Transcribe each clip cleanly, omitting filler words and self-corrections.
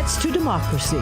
threats to democracy.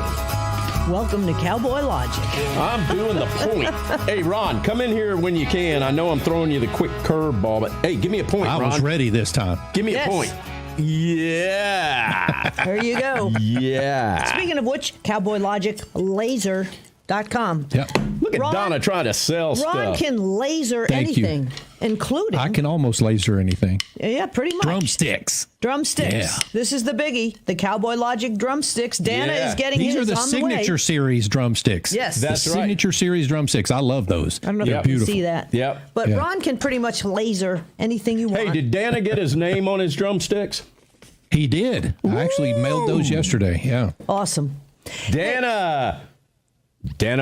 Welcome to Cowboy Logic. I'm doing the point. Hey, Ron, come in here when you can. I know I'm throwing you the quick curveball, but hey, give me a point, Ron. I was ready this time. Give me a point. Yeah. There you go. Yeah. Speaking of which, Cowboy Logic laser.com. Yep. Look at Donna trying to sell stuff. Ron can laser Thank anything, including... I can almost laser anything. Yeah, pretty much. Drumsticks. Drumsticks. Yeah. This is the biggie. The Cowboy Logic drumsticks. Dana is getting These his are the on Signature the way. Series drumsticks. Yes. That's the right. Signature Series drumsticks. I love those. I don't know They're if you can beautiful. see that. Yep. But Yeah. Ron can pretty much laser anything you want. Hey, did Dana get his name on his drumsticks? He did. I actually mailed those yesterday. Yeah. Awesome. Dana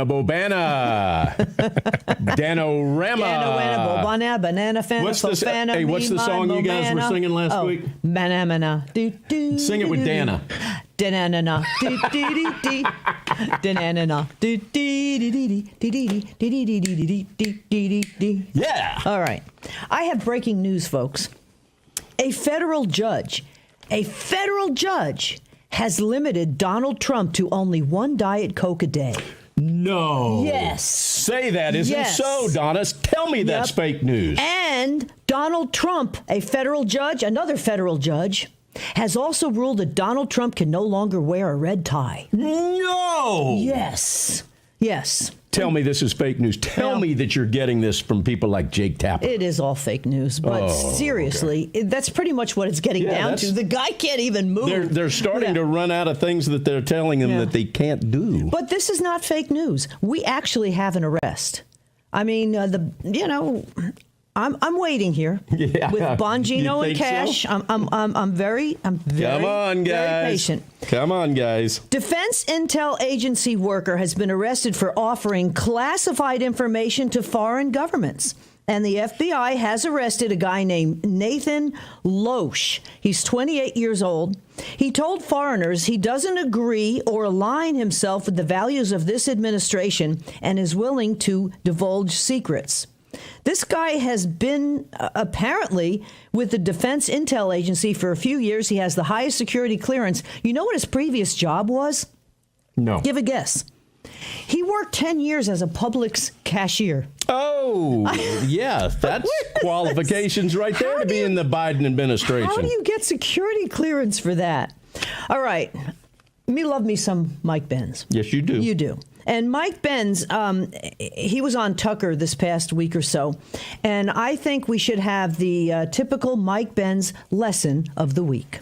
Bobana. Danorama. Dana, banana, banana, fana, What's the fofana, hey, what's the me, song my, you guys were momana. singing last week? Banana. Sing it with Dana. Danana. Danana. Yeah. All right. I have breaking news, folks. A federal judge has limited Donald Trump to only one Diet Coke a day. No. Yes. Say that isn't Yes. so, Donna. Tell me that's fake news. And Donald Trump, another federal judge, has also ruled that Donald Trump can no longer wear a red tie. No. Yes. Tell me this is fake news. Tell me that you're getting this from people like Jake Tapper. It is all fake news, but seriously, that's pretty much what it's getting down to. The guy can't even move. They're starting to run out of things that they're telling him that they can't do. But this is not fake news. We actually have an arrest. I mean, I'm waiting here with Bongino and Cash. So? I'm very Come on, guys. very patient. Come on, guys. Defense Intel Agency worker has been arrested for offering classified information to foreign governments. And the FBI has arrested a guy named Nathan Loesch. He's 28 years old. He told foreigners he doesn't agree or align himself with the values of this administration and is willing to divulge secrets. This guy has been apparently with the Defense Intel Agency for a few years. He has the highest security clearance. You know what his previous job was? No. Give a guess. He worked 10 years as a Publix cashier. Oh, yeah. That's qualifications right there to be in the Biden administration. How do you get security clearance for that? All right. Me love me some Mike Benz. Yes, you do. You do. And Mike Benz, he was on Tucker this past week or so, and I think we should have the typical Mike Benz lesson of the week.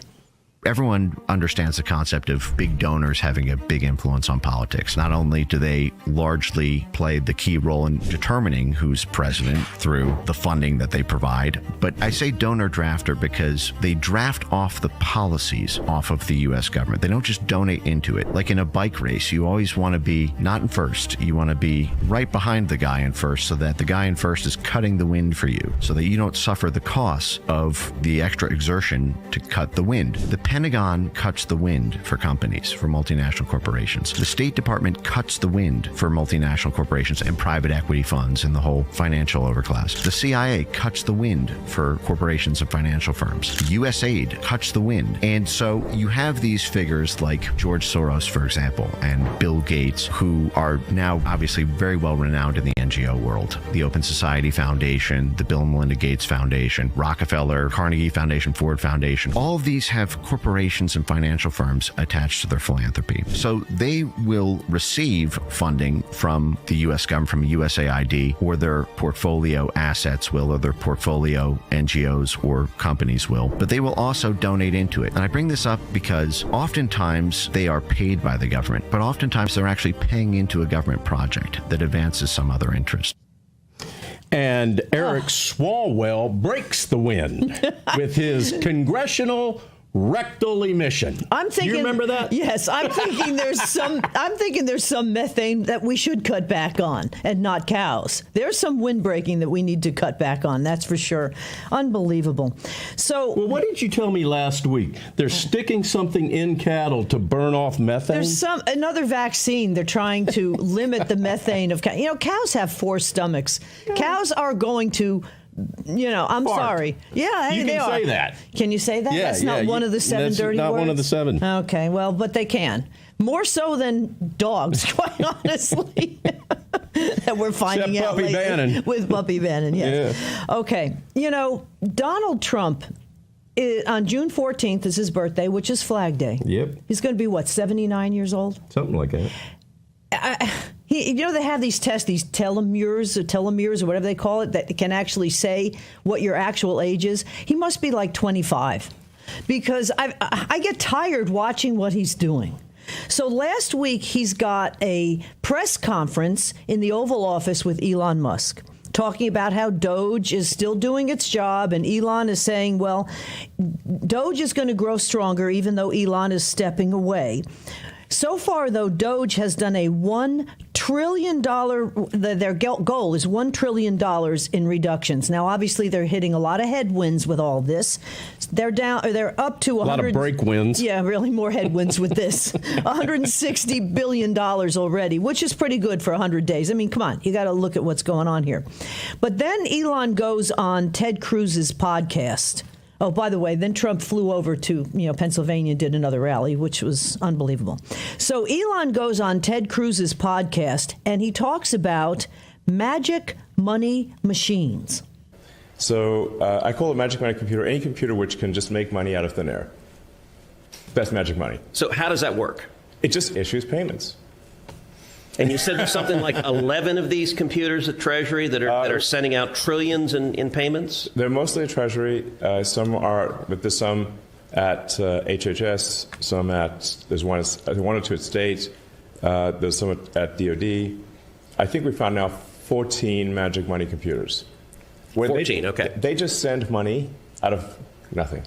Everyone understands the concept of big donors having a big influence on politics. Not only do they largely play the key role in determining who's president through the funding that they provide, but I say donor drafter because they draft off the policies off of the U.S. government. They don't just donate into it. Like in a bike race, you always want to be not in first. You want to be right behind the guy in first so that the guy in first is cutting the wind for you so that you don't suffer the costs of the extra exertion to cut the wind. The Pentagon cuts the wind for companies, for multinational corporations. The State Department cuts the wind for multinational corporations and private equity funds and the whole financial overclass. The CIA cuts the wind for corporations and financial firms. USAID cuts the wind. And so you have these figures like George Soros, for example, and Bill Gates, who are now obviously very well renowned in the NGO world. The Open Society Foundation, the Bill and Melinda Gates Foundation, Rockefeller, Carnegie Foundation, Ford Foundation. All of these have corporations and financial firms attached to their philanthropy. So they will receive funding from the U.S. government, from USAID, or their portfolio assets will, or their portfolio NGOs or companies will, but they will also donate into it. And I bring this up because oftentimes they are paid by the government, but oftentimes they're actually paying into a government project that advances some other interest. And Eric Swalwell breaks the wind with his congressional rectal emission. I'm thinking. You remember that? Yes, I'm thinking there's some methane that we should cut back on, and not cows. There's some windbreaking that we need to cut back on. That's for sure. Unbelievable. So, well, what did you tell me last week? They're sticking something in cattle to burn off methane. There's another vaccine. They're trying to limit the methane of cows. You know, cows have 4 stomachs. Cows are going to. I'm Fart. sorry. Yeah, you they can are. say that. Can you say that? Yeah, that's not one of the 7 dirty words? Not one of the 7. Okay, well, but they can. More so than dogs, quite honestly. That we're finding Except out Puppy lately Bannon. with Puppy Bannon, yes. Yeah. Okay. Donald Trump, on June 14th is his birthday, which is Flag Day. Yep. He's going to be, 79 years old? Something like that. They have these tests, these telomeres or whatever they call it, that can actually say what your actual age is. He must be like 25, because I get tired watching what he's doing. So last week, he's got a press conference in the Oval Office with Elon Musk, talking about how Doge is still doing its job. And Elon is saying, well, Doge is going to grow stronger, even though Elon is stepping away. So far, though, Doge has done a $1 trillion, their goal is $1 trillion in reductions. Now, obviously, they're hitting a lot of headwinds with all this. They're up to 100. A lot of break wins. Yeah, really more headwinds with this. $160 billion already, which is pretty good for 100 days. I mean, come on, you got to look at what's going on here. But then Elon goes on Ted Cruz's podcast. Oh, by the way, then Trump flew over to Pennsylvania and did another rally, which was unbelievable. So Elon goes on Ted Cruz's podcast, and he talks about magic money machines. So I call it magic money computer, any computer which can just make money out of thin air. That's magic money. So how does that work? It just issues payments. And you said there's something like 11 of these computers at Treasury that are sending out trillions in payments? They're mostly at Treasury. Some are, but there's some at HHS, there's one or two at State, there's some at DOD. I think we found now 14 magic money computers. 14, okay. They just send money out of nothing.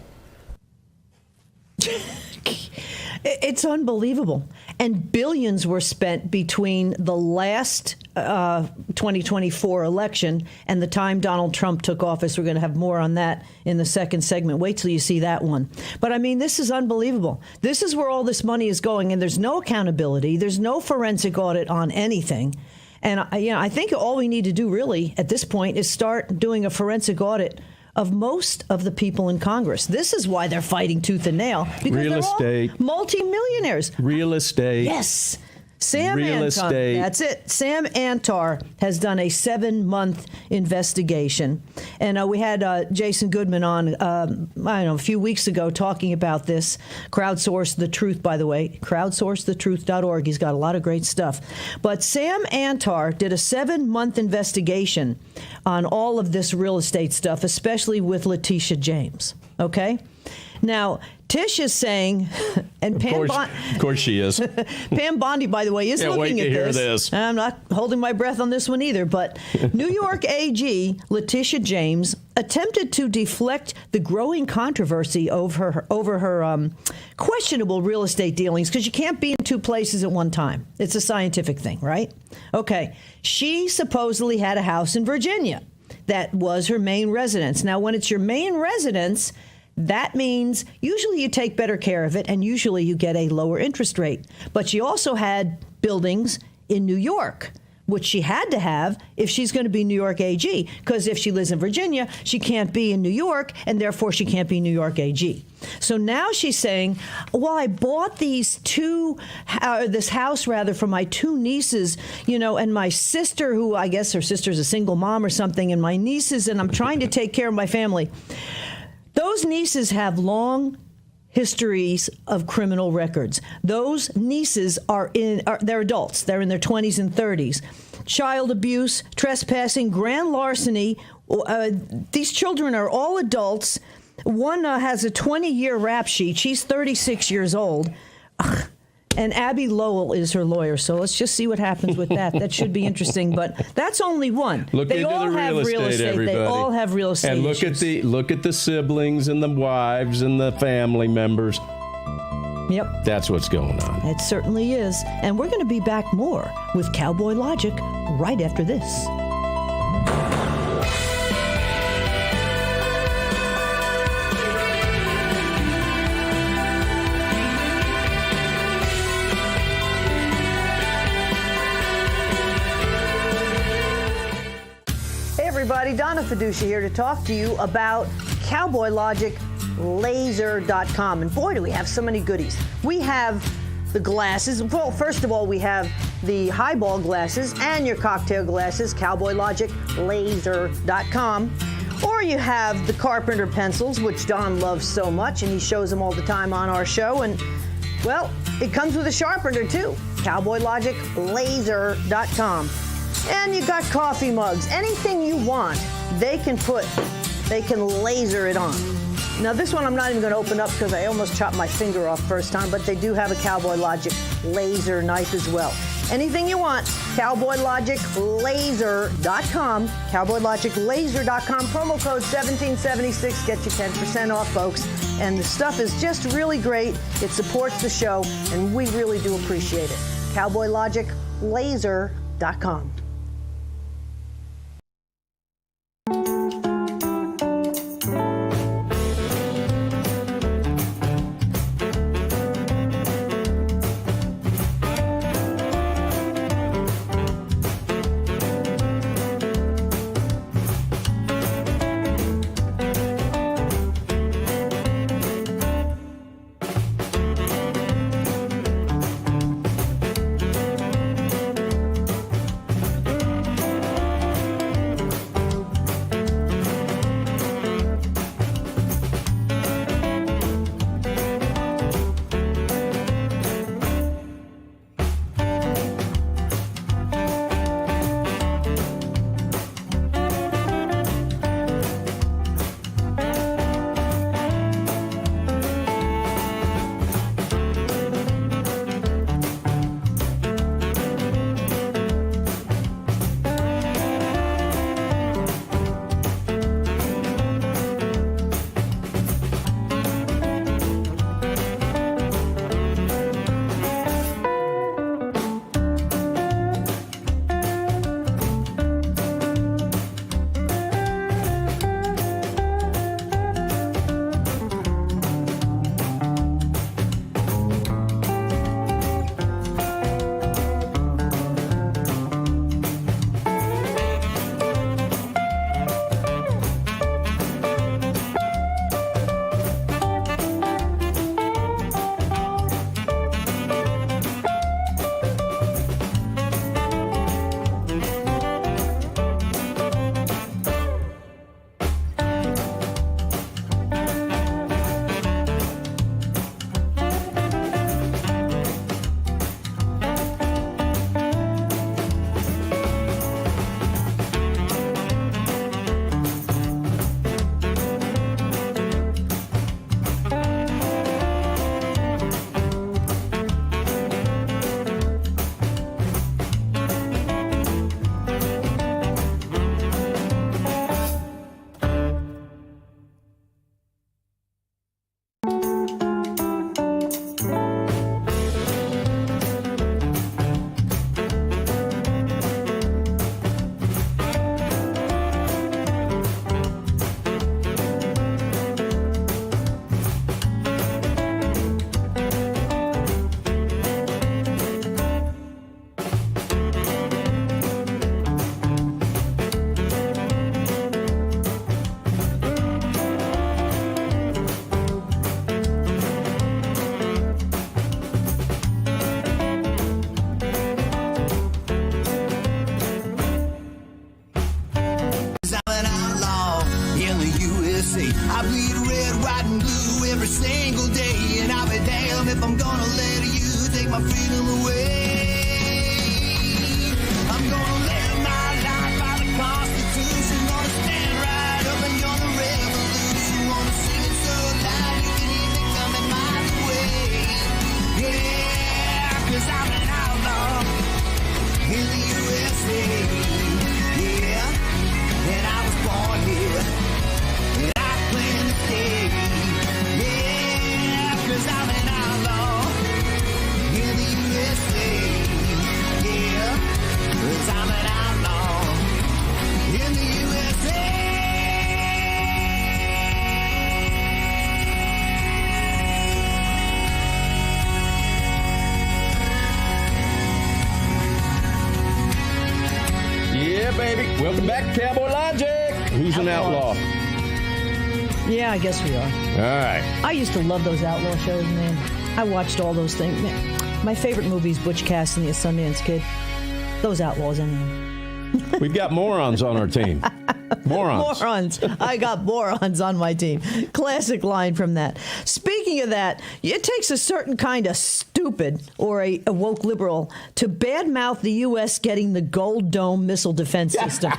It's unbelievable. And billions were spent between the last 2024 election and the time Donald Trump took office. We're going to have more on that in the second segment. Wait till you see that one. But I mean, this is unbelievable. This is where all this money is going, and there's no accountability. There's no forensic audit on anything. And I think all we need to do really at this point is start doing a forensic audit of most of the people in Congress. This is why they're fighting tooth and nail, because Real estate. All multimillionaires. Real estate. Yes. Sam Real Antar, estate. that's it. Sam Antar has done a 7-month investigation. And we had Jason Goodman on, a few weeks ago talking about this. Crowdsource the Truth, by the way. Crowdsourcethetruth.org. He's got a lot of great stuff. But Sam Antar did a 7-month investigation on all of this real estate stuff, especially with Letitia James. Okay? Now, Tish is saying, and Pam Of course she is. Pam Bondi, by the way, is Can't looking wait to at hear this. this. I'm not holding my breath on this one either, but New York AG Letitia James attempted to deflect the growing controversy over her questionable real estate dealings, because you can't be in two places at one time. It's a scientific thing, right? Okay. She supposedly had a house in Virginia that was her main residence. Now, when it's your main residence, that means usually you take better care of it, and usually you get a lower interest rate. But she also had buildings in New York, which she had to have if she's going to be New York AG, because if she lives in Virginia, she can't be in New York, and therefore she can't be New York AG. So now she's saying, well, I bought this house for my two nieces, and my sister, who I guess her sister's a single mom or something, and my nieces, and I'm trying to take care of my family. Those nieces have long histories of criminal records. Those nieces they're adults. They're in their 20s and 30s. Child abuse, trespassing, grand larceny. These children are all adults. One has a 20-year rap sheet. She's 36 years old. And Abby Lowell is her lawyer, so let's just see what happens with that. That should be interesting, but that's only one. Look They into all the have real estate, everybody. They all have real estate And issues. look at the siblings and the wives and the family members. Yep. That's what's going on. It certainly is. And we're going to be back more with Cowboy Logic right after this. Hey everybody, Donna Fiducia here to talk to you about Cowboy Logic Laser.com. And boy, do we have so many goodies. We have the glasses. Well, first of all, we have the highball glasses and your cocktail glasses, cowboylogiclaser.com. Or you have the carpenter pencils, which Don loves so much, and he shows them all the time on our show. And, well, it comes with a sharpener, too, cowboylogiclaser.com. And you got coffee mugs. Anything you want, they can laser it on. Now, this one I'm not even going to open up because I almost chopped my finger off first time, but they do have a Cowboy Logic laser knife as well. Anything you want, cowboylogiclaser.com, cowboylogiclaser.com, promo code 1776, get you 10% off, folks. And the stuff is just really great. It supports the show, and we really do appreciate it. cowboylogiclaser.com. Baby. Welcome back to Cowboy Logic. Who's an outlaw? Yeah, I guess we are. All right. I used to love those outlaw shows, man. I watched all those things. Man, My favorite movie is Butch Cassidy and the Sundance Kid. Those outlaws, anyway. We've got morons on our team. Morons. Morons. I got morons on my team. Classic line from that. Speaking of that, it takes a certain kind of stupid or a woke liberal to badmouth the U.S. getting the Gold Dome missile defense system.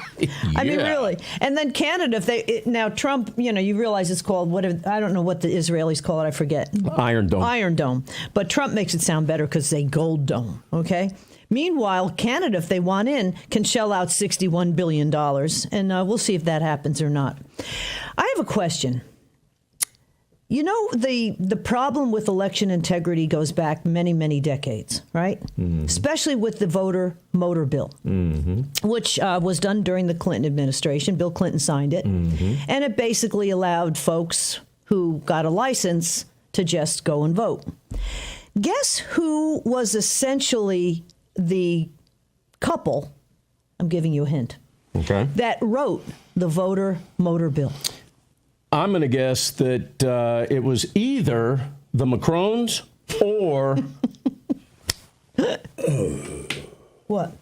I mean, really. And then Canada, now Trump, you realize it's called whatever. I don't know what the Israelis call it. I forget. Iron Dome. Iron Dome. But Trump makes it sound better because they Gold Dome. Okay. Meanwhile, Canada, if they want in, can shell out $61 billion. And we'll see if that happens or not. I have a question. The problem with election integrity goes back many, many decades, right? Mm-hmm. Especially with the voter motor bill, which was done during the Clinton administration. Bill Clinton signed it. Mm-hmm. And it basically allowed folks who got a license to just go and vote. Guess who was essentially the couple, I'm giving you a hint, that wrote the voter motor bill? I'm going to guess that it was either the Macrons or... What?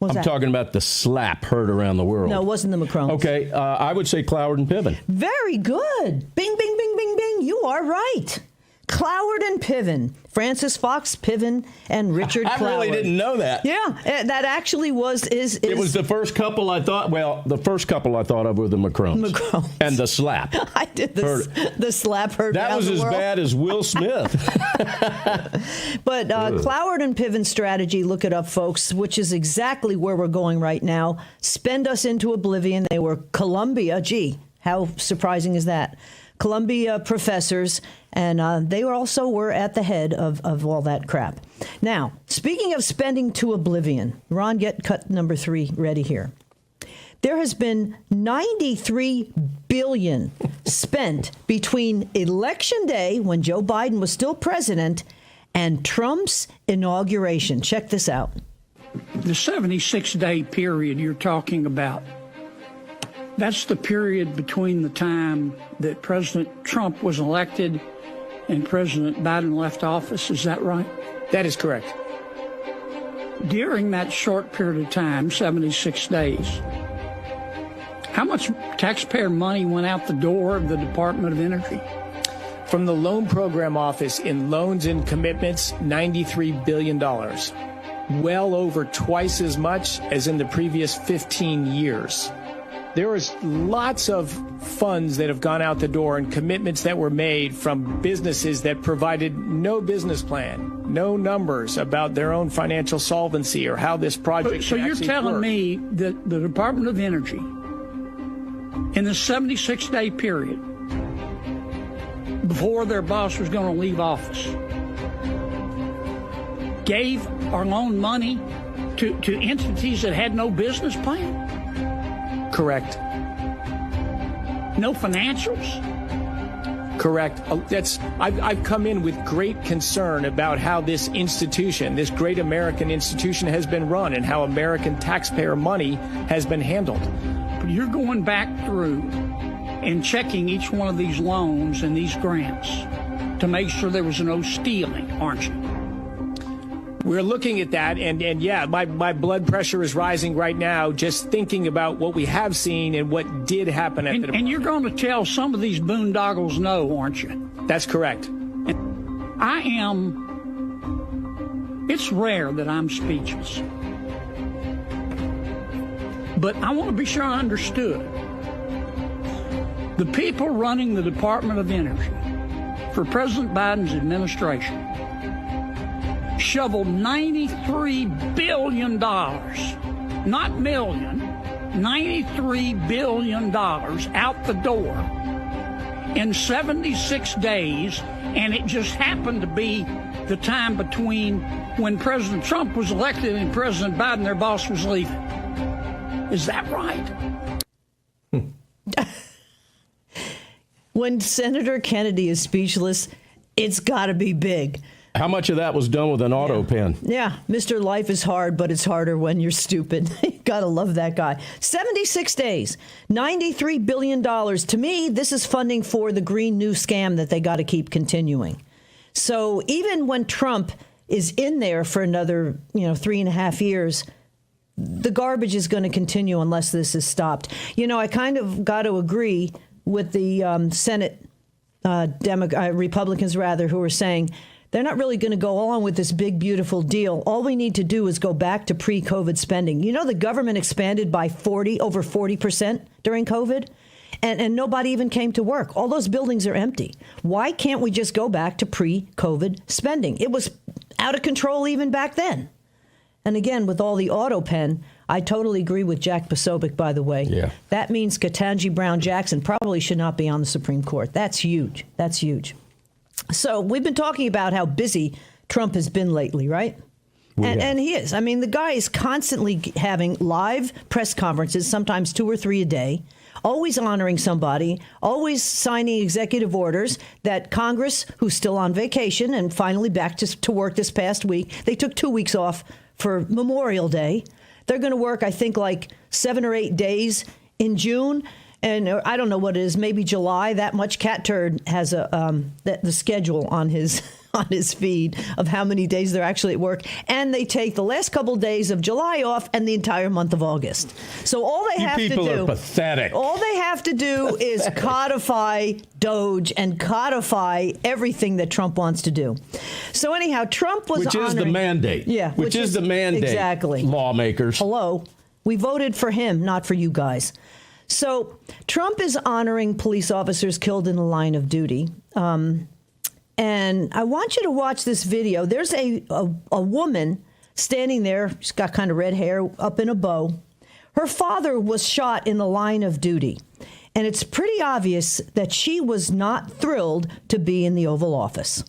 I'm talking about the slap heard around the world. No, it wasn't the Macrons. Okay, I would say Cloward and Piven. Very good. Bing, bing, bing, bing, bing. You are right. Cloward and Piven. Francis Fox Piven and Richard Cloward. I really didn't know that. Yeah, that actually was... It was the first couple I thought... Well, the first couple I thought of were the Macrons. And the slap. I did the slap heard that around was the as world. bad as Will Smith. But Cloward and Piven's strategy, look it up, folks, which is exactly where we're going right now. Spend us into oblivion. They were Columbia. Gee, how surprising is that? Columbia professors, and they were at the head of all that crap. Now, speaking of spending to oblivion, Ron, get cut number 3 ready here. There has been $93 billion spent between Election Day, when Joe Biden was still president, and Trump's inauguration. Check this out. The 76-day period you're talking about, that's the period between the time that President Trump was elected and President Biden left office. Is that right? That is correct. During that short period of time, 76 days, how much taxpayer money went out the door of the Department of Energy? From the Loan Program Office in loans and commitments, $93 billion. Well over twice as much as in the previous 15 years. There is lots of funds that have gone out the door and commitments that were made from businesses that provided no business plan, no numbers about their own financial solvency or how this project So you're telling me that the Department of Energy, in the 76-day period, before their boss was going to leave office, gave or loaned money to entities that had no business plan? Correct. No financials? Correct. I've come in with great concern about how this institution, this great American institution, has been run and how American taxpayer money has been handled. But you're going back through and checking each one of these loans and these grants to make sure there was no stealing, aren't you? We're looking at that, and yeah, my blood pressure is rising right now just thinking about what we have seen and what did happen at the department. And you're going to tell some of these boondoggles no, aren't you? That's correct. It's rare that I'm speechless. But I want to be sure I understood. The people running the Department of Energy for President Biden's administration shoveled $93 billion, not million, $93 billion out the door in 76 days, and it just happened to be the time between when President Trump was elected and President Biden, their boss, was leaving. Is that right? When Senator Kennedy is speechless, it's got to be big. How much of that was done with an auto pen? Yeah, Mr. Life is hard, but it's harder when you're stupid. Gotta love that guy. 76 days, $93 billion. To me, this is funding for the Green New Scam that they got to keep continuing. So even when Trump is in there for another, 3.5 years, the garbage is going to continue unless this is stopped. I kind of got to agree with the Senate Republicans, rather, who are saying they're not really going to go along with this big, beautiful deal. All we need to do is go back to pre-COVID spending. The government expanded by over 40% during COVID, and nobody even came to work. All those buildings are empty. Why can't we just go back to pre-COVID spending? It was out of control even back then. And again, with all the auto pen, I totally agree with Jack Posobiec, by the way. Yeah. That means Ketanji Brown Jackson probably should not be on the Supreme Court. That's huge. That's huge. So we've been talking about how busy Trump has been lately, right? And he is. I mean, the guy is constantly having live press conferences, sometimes 2 or 3 a day, always honoring somebody, always signing executive orders that Congress, who's still on vacation and finally back to work this past week, they took 2 weeks off for Memorial Day. They're going to work, I think, like 7 or 8 days in June. And I don't know what it is, maybe July. That much Cat Turd has the schedule on his feed of how many days they're actually at work. And they take the last couple of days of July off and the entire month of August. So all they have to do... You people are pathetic. All they have to do is codify Doge and codify everything that Trump wants to do. So anyhow, Trump was Which is the mandate. Yeah. Which is the mandate. Exactly. Lawmakers. Hello. We voted for him, not for you guys. So Trump is honoring police officers killed in the line of duty. And I want you to watch this video. There's a woman standing there. She's got kind of red hair up in a bow. Her father was shot in the line of duty. And it's pretty obvious that she was not thrilled to be in the Oval Office.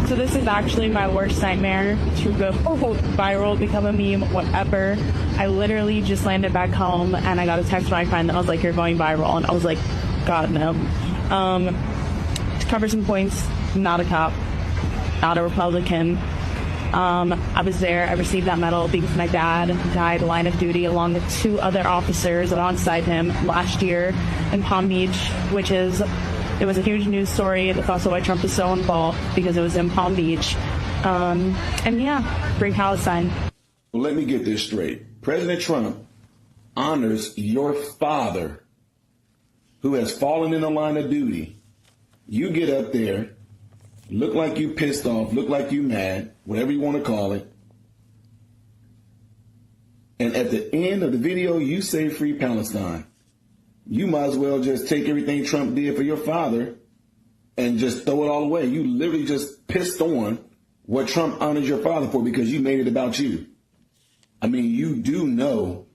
This is actually my worst nightmare, to go viral, become a meme, whatever. I literally just landed back home and I got a text from my friend that was like, "You're going viral." And I was like, God, no. To cover some points, not a cop, not a Republican. I was there. I received that medal because my dad died line of duty along with 2 other officers alongside him last year in Palm Beach, which is... It was a huge news story. That's also why Trump is so involved, because it was in Palm Beach. And yeah, bring Palestine. Well, let me get this straight. President Trump honors your father who has fallen in the line of duty. You get up there, look like you pissed off, look like you mad, whatever you want to call it. And at the end of the video, you say free Palestine. You might as well just take everything Trump did for your father and just throw it all away. You literally just pissed on what Trump honors your father for because you made it about you. I mean, you do know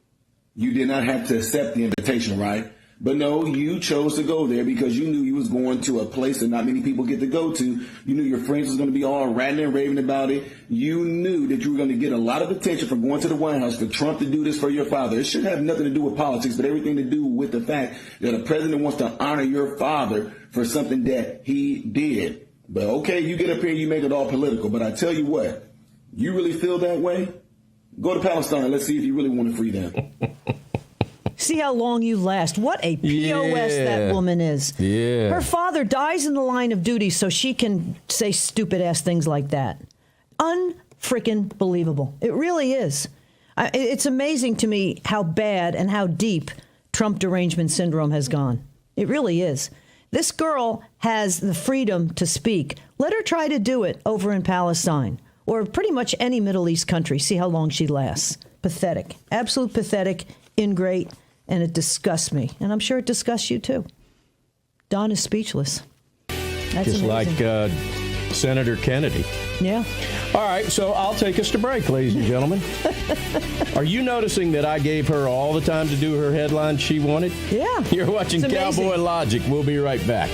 you did not have to accept the invitation, right? But no, you chose to go there because you knew you was going to a place that not many people get to go to. You knew your friends was going to be all ranting and raving about it. You knew that you were going to get a lot of attention from going to the White House for Trump to do this for your father. It should have nothing to do with politics, but everything to do with the fact that a president wants to honor your father for something that he did. But okay, you get up here and you make it all political. But I tell you what, you really feel that way? Go to Palestine. Let's see if you really want to free them. See how long you last. What a POS that woman is. Yeah. Her father dies in the line of duty so she can say stupid-ass things like that. Unfreaking believable. It really is. It's amazing to me how bad and how deep Trump derangement syndrome has gone. It really is. This girl has the freedom to speak. Let her try to do it over in Palestine or pretty much any Middle East country. See how long she lasts. Pathetic. Absolute pathetic. Ingrate. And it disgusts me. And I'm sure it disgusts you, too. Don is speechless. That's just amazing. like Senator Kennedy. Yeah. All right, so I'll take us to break, ladies and gentlemen. Are you noticing that I gave her all the time to do her headlines she wanted? Yeah. You're watching It's amazing. Cowboy Logic. We'll be right back.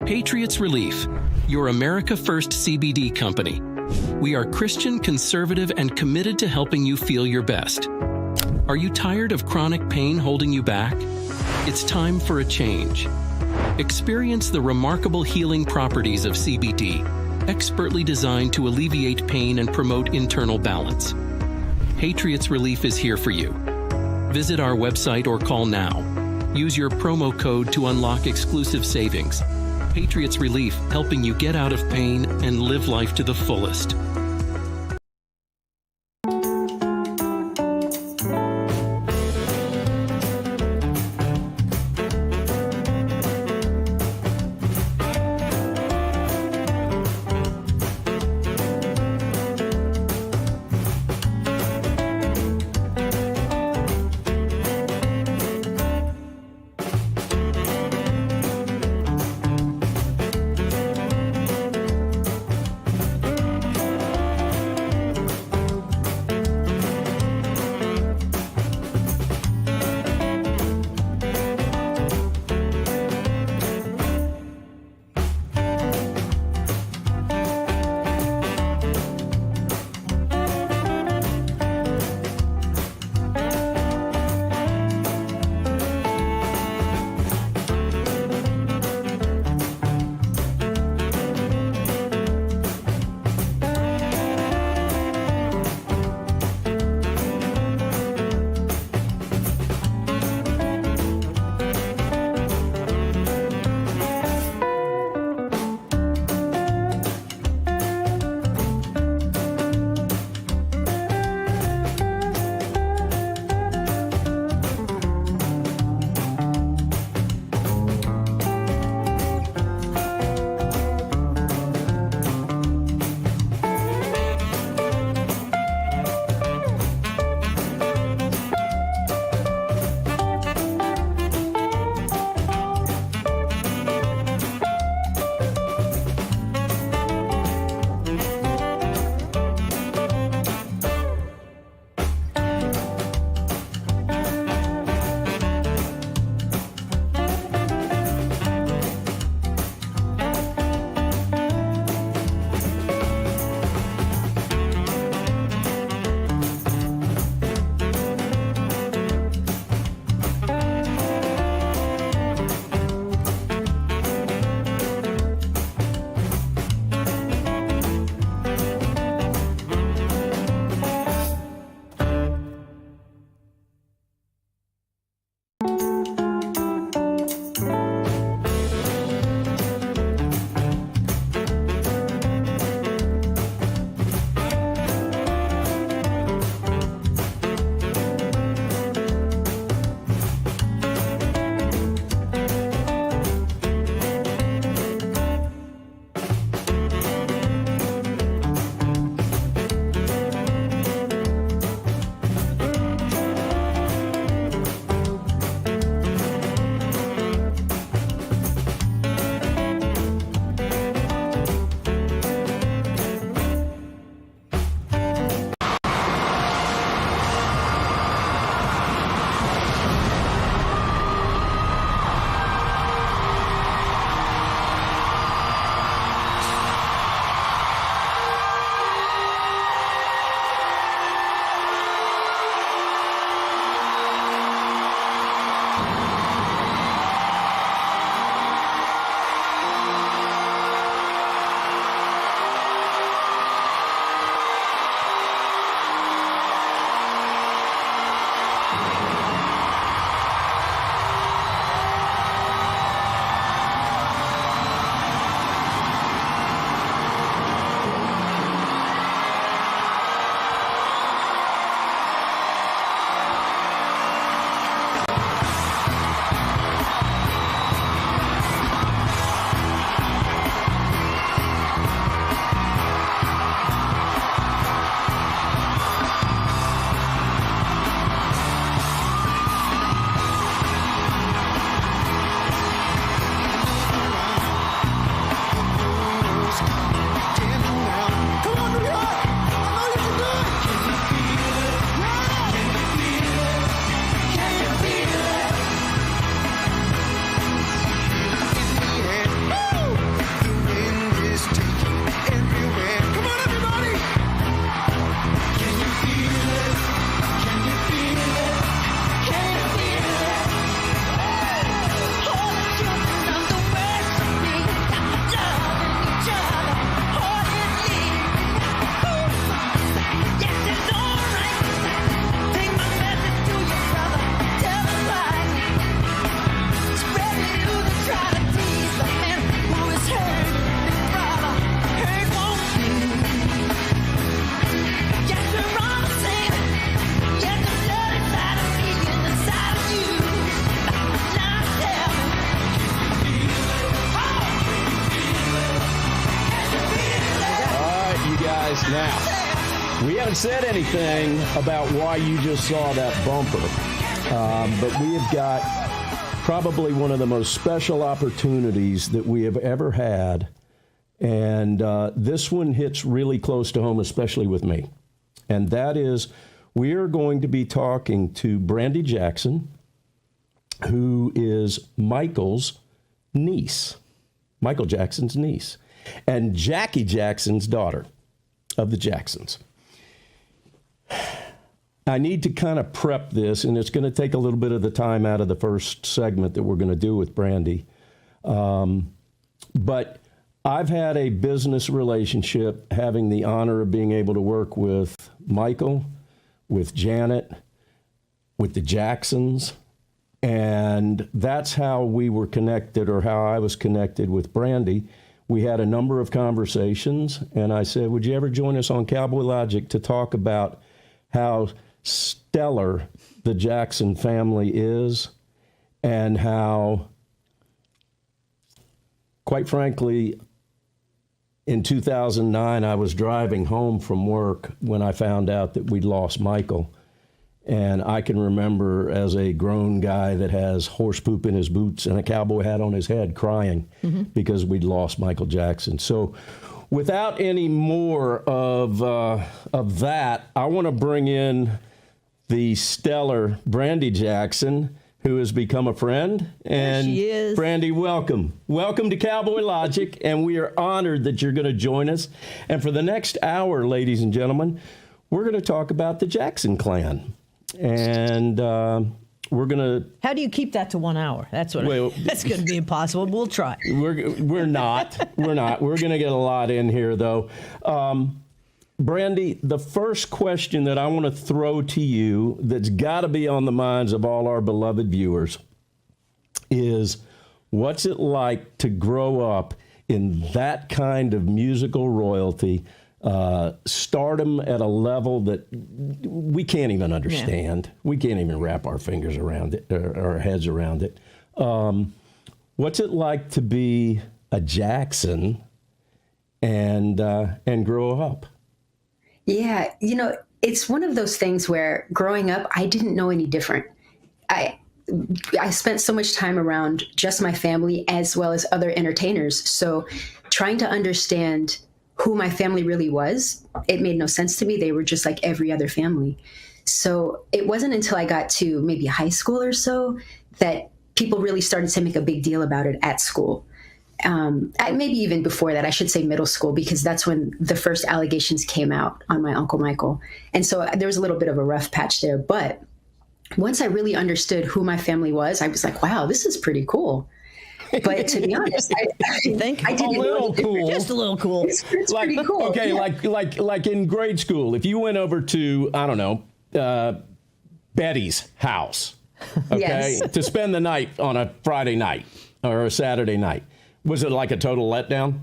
Patriot's Relief, your America First CBD company. We are Christian, conservative, and committed to helping you feel your best. Are you tired of chronic pain holding you back? It's time for a change. Experience the remarkable healing properties of CBD, expertly designed to alleviate pain and promote internal balance. Patriot's Relief is here for you. Visit our website or call now. Use your promo code to unlock exclusive savings. Patriot's Relief, helping you get out of pain and live life to the fullest. Now, we haven't said anything about why you just saw that bumper, but we have got probably one of the most special opportunities that we have ever had, and this one hits really close to home, especially with me, and that is we are going to be talking to Brandy Jackson, who is Michael's niece, Michael Jackson's niece, and Jackie Jackson's daughter of the Jacksons. I need to kind of prep this, and it's going to take a little bit of the time out of the first segment that we're going to do with Brandy. But I've had a business relationship, having the honor of being able to work with Michael, with Janet, with the Jacksons, and that's how we were connected, or how I was connected with Brandy. We had a number of conversations, and I said, would you ever join us on Cowboy Logic to talk about how stellar the Jackson family is, and how, quite frankly, in 2009, I was driving home from work when I found out that we'd lost Michael. And I can remember, as a grown guy that has horse poop in his boots and a cowboy hat on his head, crying because we'd lost Michael Jackson. So without any more of that, I want to bring in the stellar Brandy Jackson, who has become a friend. And there she is. Brandy, welcome. Welcome to Cowboy Logic, and we are honored that you're going to join us. And for the next hour, ladies and gentlemen, we're going to talk about the Jackson clan. And we're going to... How do you keep that to 1 hour? That's what. That's going to be impossible. We'll try. We're not. We're not. We're going to get a lot in here, though. Brandy, the first question that I want to throw to you that's got to be on the minds of all our beloved viewers is, what's it like to grow up in that kind of musical royalty, stardom at a level that we can't even understand? Yeah. We can't even wrap our fingers around it, or our heads around it. What's it like to be a Jackson and grow up? Yeah, it's one of those things where growing up, I didn't know any different. I spent so much time around just my family as well as other entertainers. So trying to understand who my family really was, it made no sense to me. They were just like every other family. So it wasn't until I got to maybe high school or so that people really started to make a big deal about it at school. Maybe even before that, I should say middle school, because that's when the first allegations came out on my Uncle Michael. And so there was a little bit of a rough patch there. But once I really understood who my family was, I was like, wow, this is pretty cool. But to be honest, I think I didn't a little cool. Just a little cool. It's like, pretty cool. Okay, yeah. like in grade school, if you went over to, I don't know, Betty's house, okay, to spend the night on a Friday night or a Saturday night, was it like a total letdown?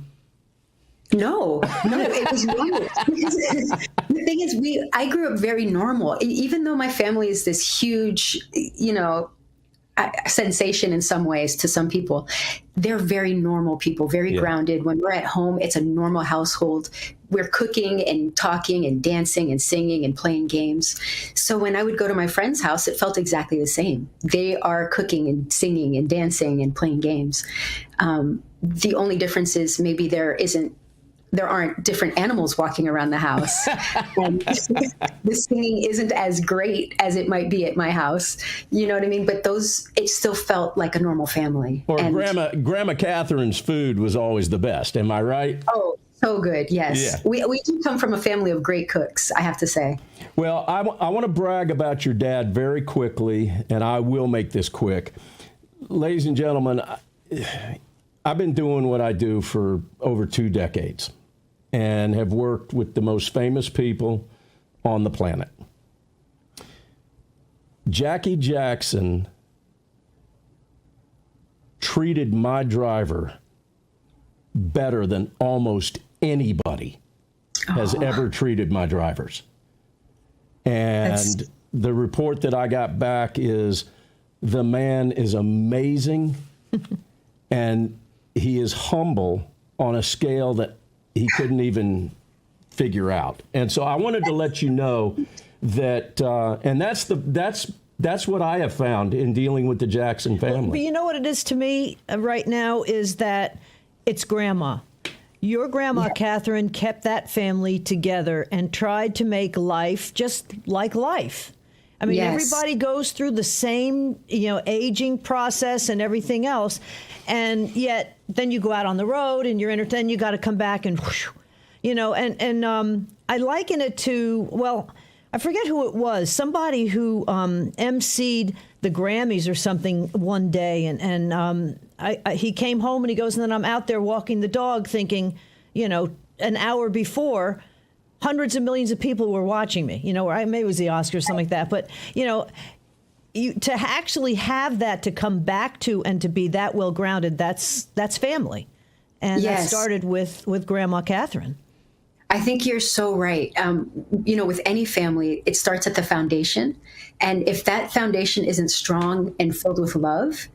No, it was normal. The thing is, I grew up very normal. Even though my family is this huge, sensation in some ways to some people, they're very normal people, very grounded. When we're at home, it's a normal household. We're cooking and talking and dancing and singing and playing games. So when I would go to my friend's house, it felt exactly the same. They are cooking and singing and dancing and playing games. The only difference is maybe there aren't different animals walking around the house. And the singing isn't as great as it might be at my house. You know what I mean? But it still felt like a normal family. Or Grandma Catherine's food was always the best. Am I right? Oh, so good. Yes. Yeah. We do come from a family of great cooks, I have to say. Well, I want to brag about your dad very quickly, and I will make this quick. Ladies and gentlemen, I've been doing what I do for over 2 decades and have worked with the most famous people on the planet. Jackie Jackson treated my driver better than almost anybody has ever treated my drivers. And the report that I got back is the man is amazing and he is humble on a scale that he couldn't even figure out. And so I wanted to let you know that, and that's what I have found in dealing with the Jackson family. But you know what it is to me right now is that it's grandma. Your grandma, Catherine, kept that family together and tried to make life just like life. I mean, everybody goes through the same, aging process and everything else. And yet then you go out on the road and you're entertained. You got to come back and, I liken it to, well, I forget who it was, somebody who emceed the Grammys or something one day. And he came home and he goes, and then I'm out there walking the dog thinking, an hour before, hundreds of millions of people were watching me, or maybe it was the Oscars, something like that. But, to actually have that to come back to and to be that well grounded, that's family. And that started with Grandma Catherine. I think you're so right. With any family, it starts at the foundation. And if that foundation isn't strong and filled with love,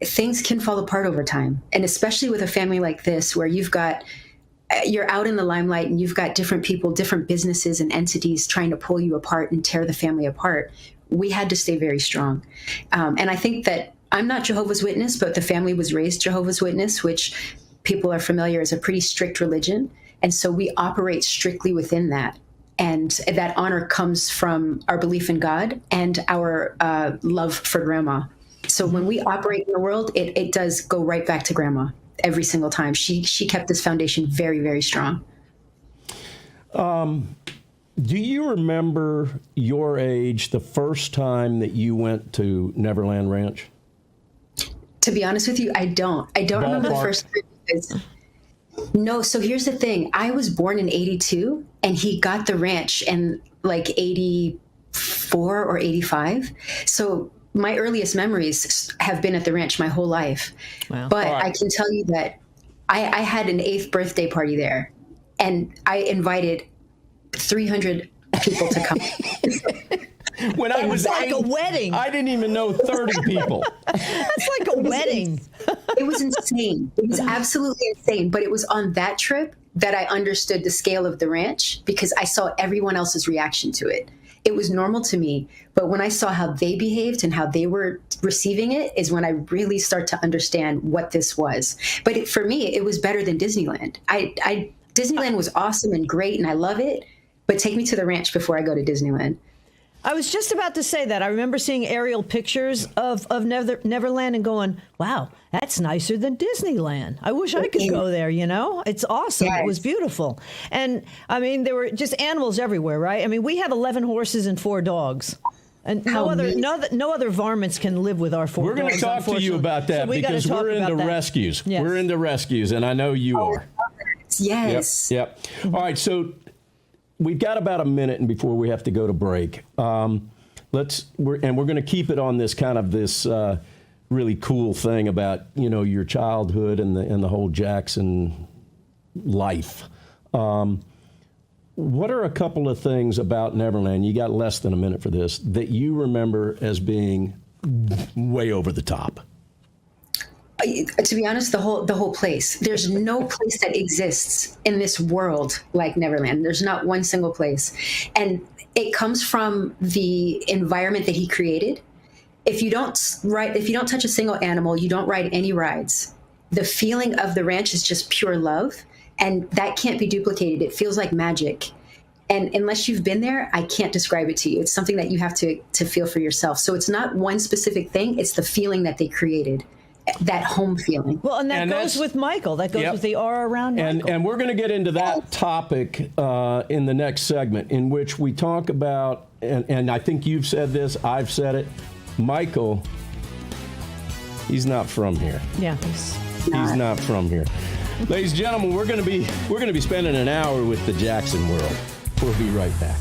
things can fall apart over time. And especially with a family like this, where you're out in the limelight and you've got different people, different businesses and entities trying to pull you apart and tear the family apart. We had to stay very strong. And I think that I'm not Jehovah's Witness, but the family was raised Jehovah's Witness, which people are familiar as a pretty strict religion. And so we operate strictly within that. And that honor comes from our belief in God and our love for grandma. So when we operate in the world, it does go right back to grandma every single time. She kept this foundation very, very strong. Do you remember your age, the first time that you went to Neverland Ranch? To be honest with you, I don't. I don't remember the first time. No, so here's the thing. I was born in 82 and he got the ranch in like 84 or 85. So my earliest memories have been at the ranch my whole life. Wow. But I can tell you that I had an 8th birthday party there and I invited 300 people to come. When I was like a wedding. I didn't even know 30 people. That's like a wedding. It was insane. It was absolutely insane. But it was on that trip that I understood the scale of the ranch because I saw everyone else's reaction to it. It was normal to me. But when I saw how they behaved and how they were receiving it is when I really start to understand what this was. But for me, it was better than Disneyland. Disneyland was awesome and great and I love it. But take me to the ranch before I go to Disneyland. I was just about to say that. I remember seeing aerial pictures of Neverland and going, wow, that's nicer than Disneyland. I wish I could go there, It's awesome. Yes. It was beautiful. And, I mean, there were just animals everywhere, right? I mean, we have 11 horses and 4 dogs. And no other varmints can live with our 4 dogs. We're going to talk to you about that because we're into rescues. Yes. We're into rescues, and I know you are. Yes. Yep. All right, so we've got about a minute before we have to go to break. We're going to keep it on this kind of this really cool thing about your childhood and the whole Jackson life. What are a couple of things about Neverland? You got less than a minute for this that you remember as being way over the top. To be honest, the whole place. There's no place that exists in this world like Neverland. There's not one single place. And it comes from the environment that he created. If you don't touch a single animal, you don't ride any rides. The feeling of the ranch is just pure love. And that can't be duplicated. It feels like magic. And unless you've been there, I can't describe it to you. It's something that you have to feel for yourself. So it's not one specific thing. It's the feeling that they created. That home feeling. Well, and that goes with Michael. That goes with the aura around Michael. And we're going to get into that topic in the next segment, in which we talk about, and I think you've said this, I've said it, Michael, he's not from here. Yeah, he's not from here. Ladies and gentlemen, we're going to be spending an hour with the Jackson world. We'll be right back.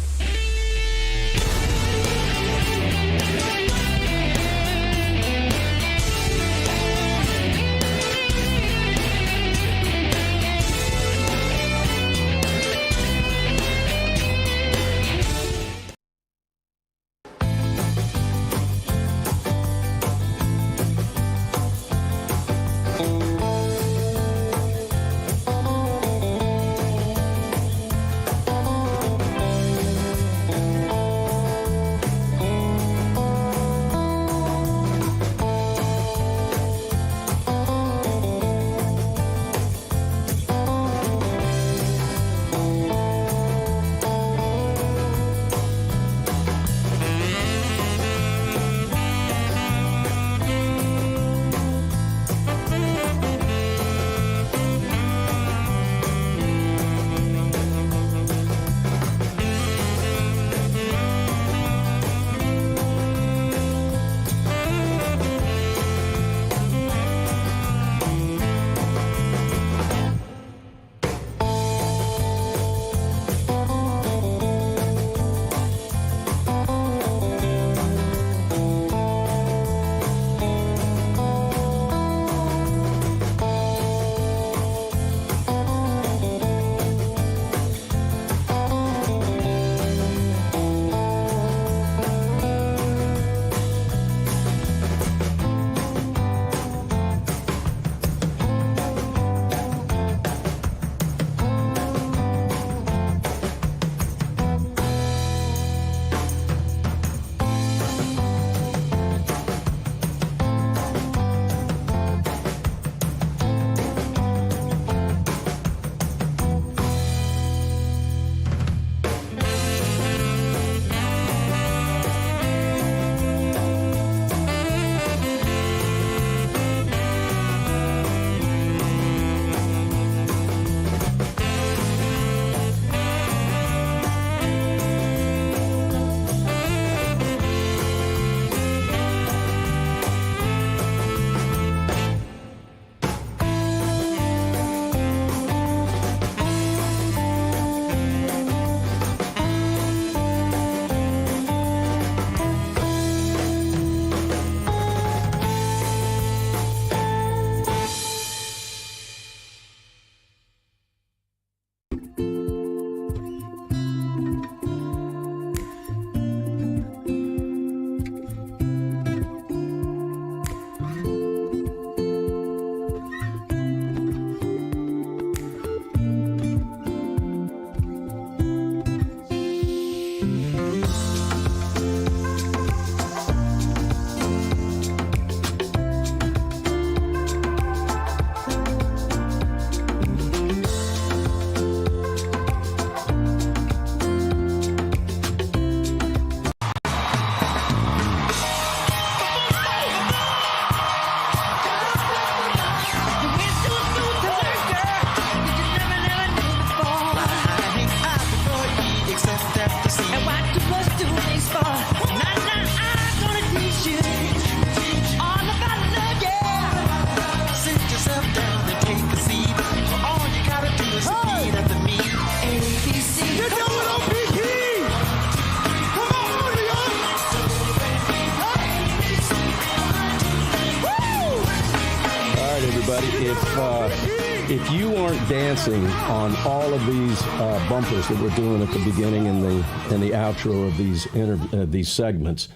if you aren't dancing on all of these bumpers that we're doing at the beginning and the outro of these segments,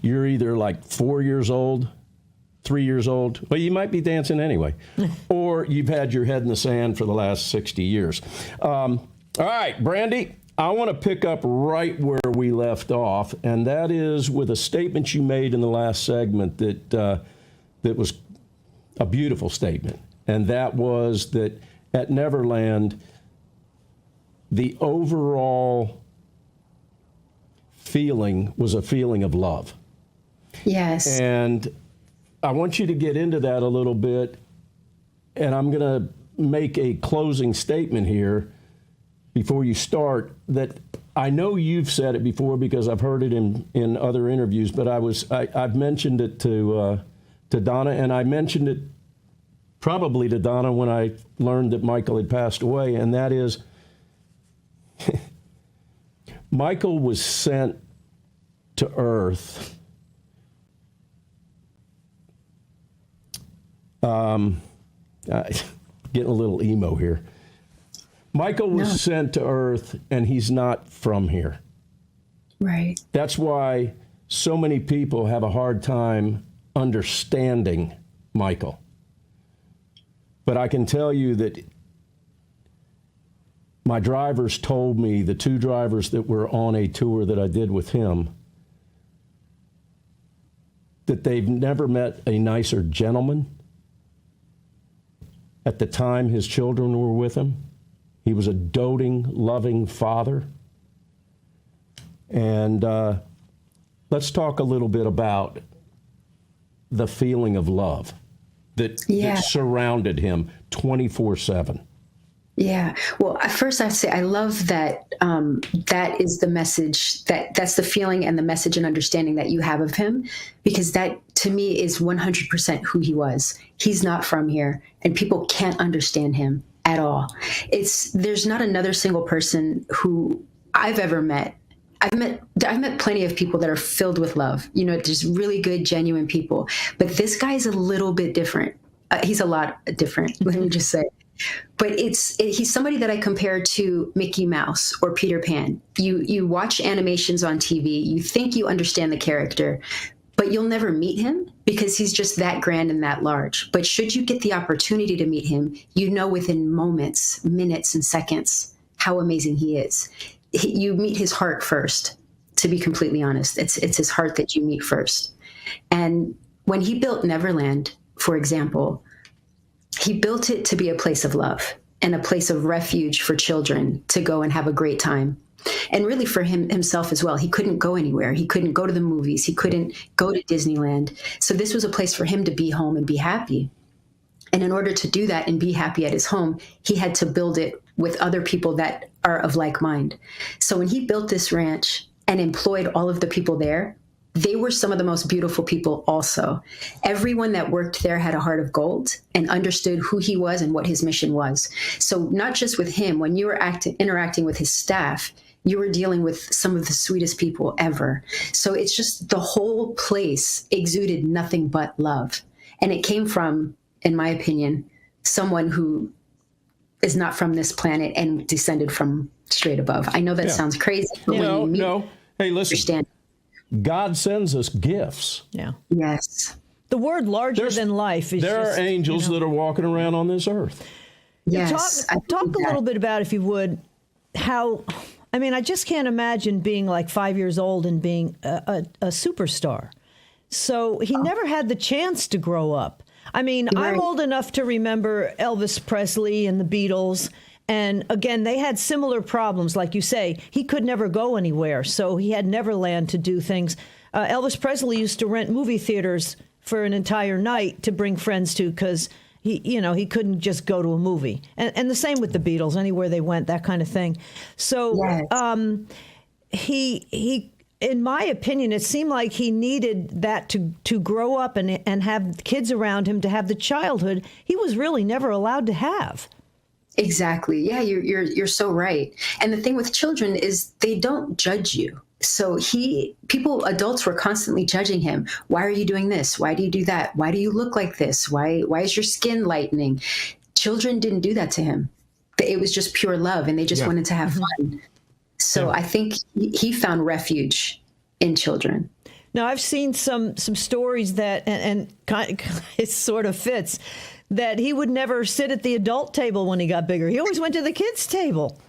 you're either like 4 years old, 3 years old. Well, you might be dancing anyway, or you've had your head in the sand for the last 60 years. All right, Brandy, I want to pick up right where we left off, and that is with a statement you made in the last segment that was a beautiful statement. And that was that at Neverland, the overall feeling was a feeling of love. Yes. And I want you to get into that a little bit. And I'm going to make a closing statement here before you start that I know you've said it before because I've heard it in other interviews, but I've mentioned it to Donna, and I mentioned it probably to Donna when I learned that Michael had passed away, and that is Michael was sent to Earth getting a little emo here. Michael was sent to Earth, and he's not from here. Right. That's why so many people have a hard time understanding Michael. But I can tell you that my drivers told me, the two drivers that were on a tour that I did with him, that they've never met a nicer gentleman. At the time his children were with him, he was a doting, loving father. And let's talk a little bit about the feeling of love that surrounded him 24/7. Yeah. Well, first I'd say I love that that is the message, that's the feeling and the message and understanding that you have of him, because that to me is 100% who he was. He's not from here, and people can't understand him at all. There's not another single person who I've ever met. I've met plenty of people that are filled with love, just really good, genuine people. But this guy is a little bit different. He's a lot different, let me just say. But he's somebody that I compare to Mickey Mouse or Peter Pan. You watch animations on TV, you think you understand the character, but you'll never meet him because he's just that grand and that large. But should you get the opportunity to meet him, within moments, minutes, and seconds how amazing he is. You meet his heart first, to be completely honest. It's his heart that you meet first. And when he built Neverland, for example, he built it to be a place of love and a place of refuge for children to go and have a great time. And really for himself as well. He couldn't go anywhere. He couldn't go to the movies. He couldn't go to Disneyland. So this was a place for him to be home and be happy. And in order to do that and be happy at his home, he had to build it with other people that are of like mind. So when he built this ranch and employed all of the people there, they were some of the most beautiful people also. Everyone that worked there had a heart of gold and understood who he was and what his mission was. So not just with him, when you were interacting with his staff, you were dealing with some of the sweetest people ever. So it's just the whole place exuded nothing but love. And it came from, in my opinion, someone who is not from this planet and descended from straight above. I know that sounds crazy, but when you meet, hey, listen, understand. God sends us gifts. Yeah. Yes. The word larger than life is there are angels that are walking around on this earth. Yes. Talk a little bit about, if you would, how, I just can't imagine being like 5 years old and being a superstar. So he never had the chance to grow up. I'm old enough to remember Elvis Presley and the Beatles. And again, they had similar problems. Like you say, he could never go anywhere. So he had Neverland to do things. Elvis Presley used to rent movie theaters for an entire night to bring friends to, because he couldn't just go to a movie. And the same with the Beatles, anywhere they went, that kind of thing. So he in my opinion, it seemed like he needed that to grow up and have kids around him, to have the childhood he was really never allowed to have. Exactly. Yeah, you're so right. And the thing with children is they don't judge you. So adults were constantly judging him. Why are you doing this? Why do you do that? Why do you look like this? Why is your skin lightening? Children didn't do that to him. It was just pure love, and they just wanted to have fun. So I think he found refuge in children. Now, I've seen some stories that, and it sort of fits, that he would never sit at the adult table when he got bigger. He always went to the kids' table.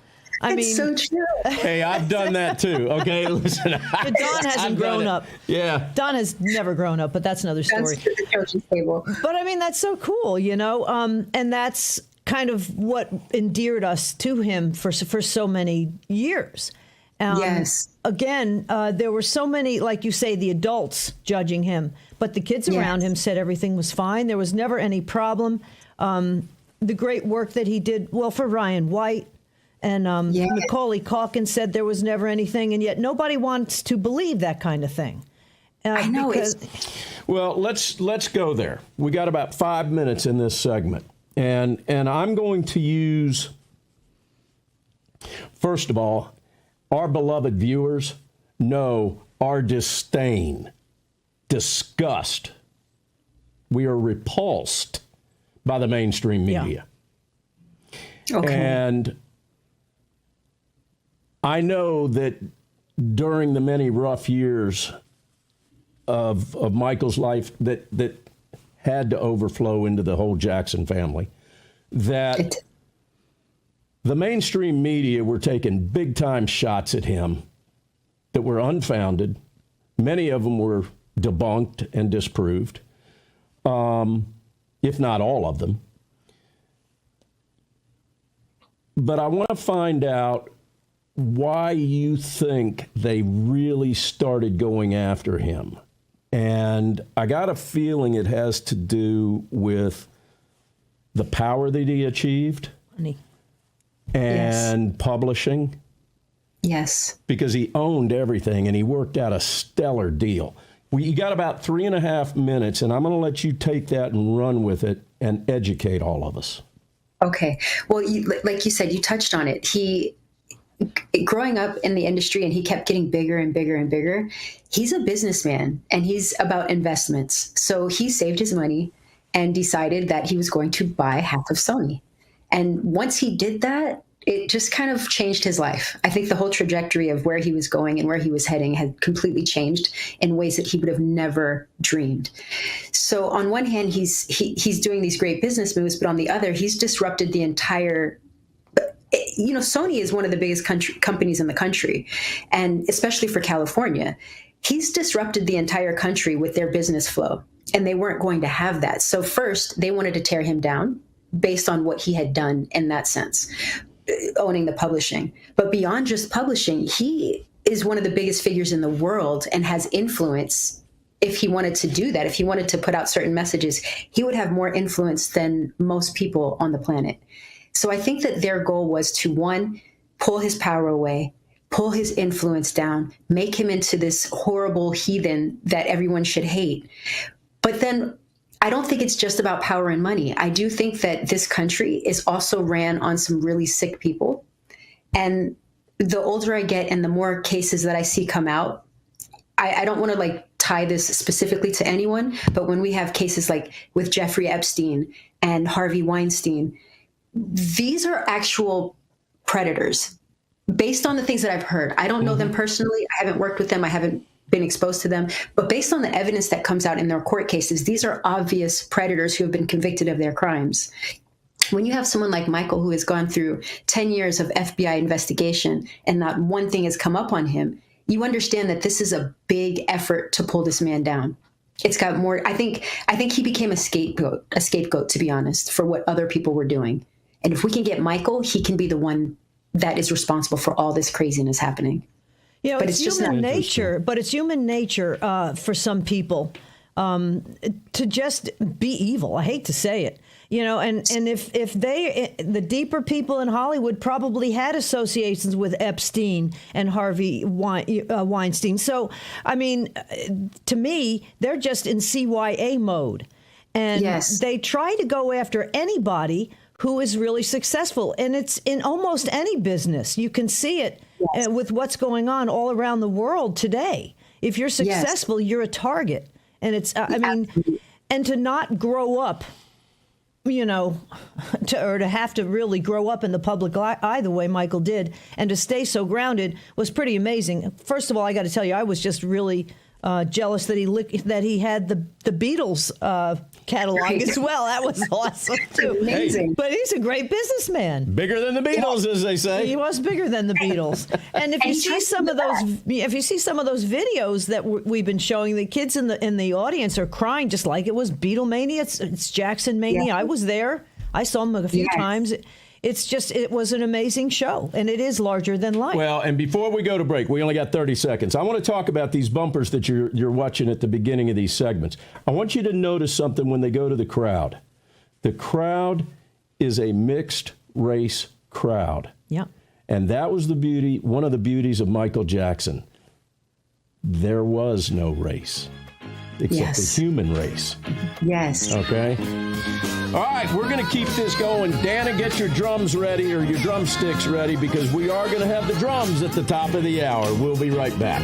It's so true. Hey, I've done that too. Okay, listen. Don hasn't grown up. Yeah. Don has never grown up, but that's another story. That's the coach's table. But I mean, that's so cool, and that's kind of what endeared us to him for so many years. Yes. Again, there were so many, like you say, the adults judging him, but the kids around him said everything was fine. There was never any problem. The great work that he did, for Ryan White and Macaulay Culkin said there was never anything, and yet nobody wants to believe that kind of thing. I know. Well, let's go there. We got about 5 minutes in this segment, and I'm going to use, first of all, our beloved viewers know our disdain, disgust. We are repulsed by the mainstream media. Yeah. Okay. And I know that during the many rough years of Michael's life that had to overflow into the whole Jackson family, that the mainstream media were taking big-time shots at him that were unfounded. Many of them were debunked and disproved, if not all of them. But I want to find out why you think they really started going after him. And I got a feeling it has to do with the power that he achieved. Money. And publishing. Yes. Because he owned everything and he worked out a stellar deal. You got about 3.5 minutes, and I'm going to let you take that and run with it and educate all of us. Okay. Well, like you said, you touched on it. Growing up in the industry, and he kept getting bigger and bigger and bigger. He's a businessman, and he's about investments. So he saved his money and decided that he was going to buy half of Sony. And once he did that, it just kind of changed his life. I think the whole trajectory of where he was going and where he was heading had completely changed in ways that he would have never dreamed. So on one hand, he's doing these great business moves, but on the other, he's disrupted the entire. Sony is one of the biggest companies in the country, and especially for California, he's disrupted the entire country with their business flow, and they weren't going to have that. So first, they wanted to tear him down based on what he had done in that sense, owning the publishing. But beyond just publishing, he is one of the biggest figures in the world and has influence. If he wanted to do that, if he wanted to put out certain messages, he would have more influence than most people on the planet. So I think that their goal was to, one, pull his power away, pull his influence down, make him into this horrible heathen that everyone should hate. But then I don't think it's just about power and money. I do think that this country is also ran on some really sick people. And the older I get and the more cases that I see come out, I don't want to tie this specifically to anyone, but when we have cases like with Jeffrey Epstein and Harvey Weinstein, these are actual predators based on the things that I've heard. I don't know them personally. I haven't worked with them. I haven't been exposed to them. But based on the evidence that comes out in their court cases, these are obvious predators who have been convicted of their crimes. When you have someone like Michael who has gone through 10 years of FBI investigation and not one thing has come up on him, you understand that this is a big effort to pull this man down. It's got more. I think he became a scapegoat, to be honest, for what other people were doing. And if we can get Michael, he can be the one that is responsible for all this craziness happening. But it's human nature. But it's human nature for some people to just be evil. I hate to say it, And if the deeper people in Hollywood probably had associations with Epstein and Harvey Weinstein. So, I mean, to me, they're just in CYA mode, and they try to go after anybody who is really successful. And it's in almost any business. You can see it with what's going on all around the world today. If you're successful, you're a target. And it's, I mean, and to not grow up, you know, to have to really grow up in the public eye the way Michael did, and to stay so grounded was pretty amazing. First of all, I got to tell you, I was just really jealous that he had the Beatles catalog as well. That was awesome too. Amazing. But he's a great businessman. Bigger than the Beatles, as they say. He was bigger than the Beatles. And if you see some of those videos that we've been showing, the kids in the audience are crying just like it was Beatlemania. It's Jackson mania. Yeah. I was there. I saw him a few times. It was an amazing show, and it is larger than life. Well, and before we go to break, we only got 30 seconds. I want to talk about these bumpers that you're watching at the beginning of these segments. I want you to notice something when they go to the crowd. The crowd is a mixed race crowd. Yeah. And that was one of the beauties of Michael Jackson. There was no race except the human race. Yes. Okay? All right, we're going to keep this going. Dana, get your drums ready or your drumsticks ready because we are going to have the drums at the top of the hour. We'll be right back.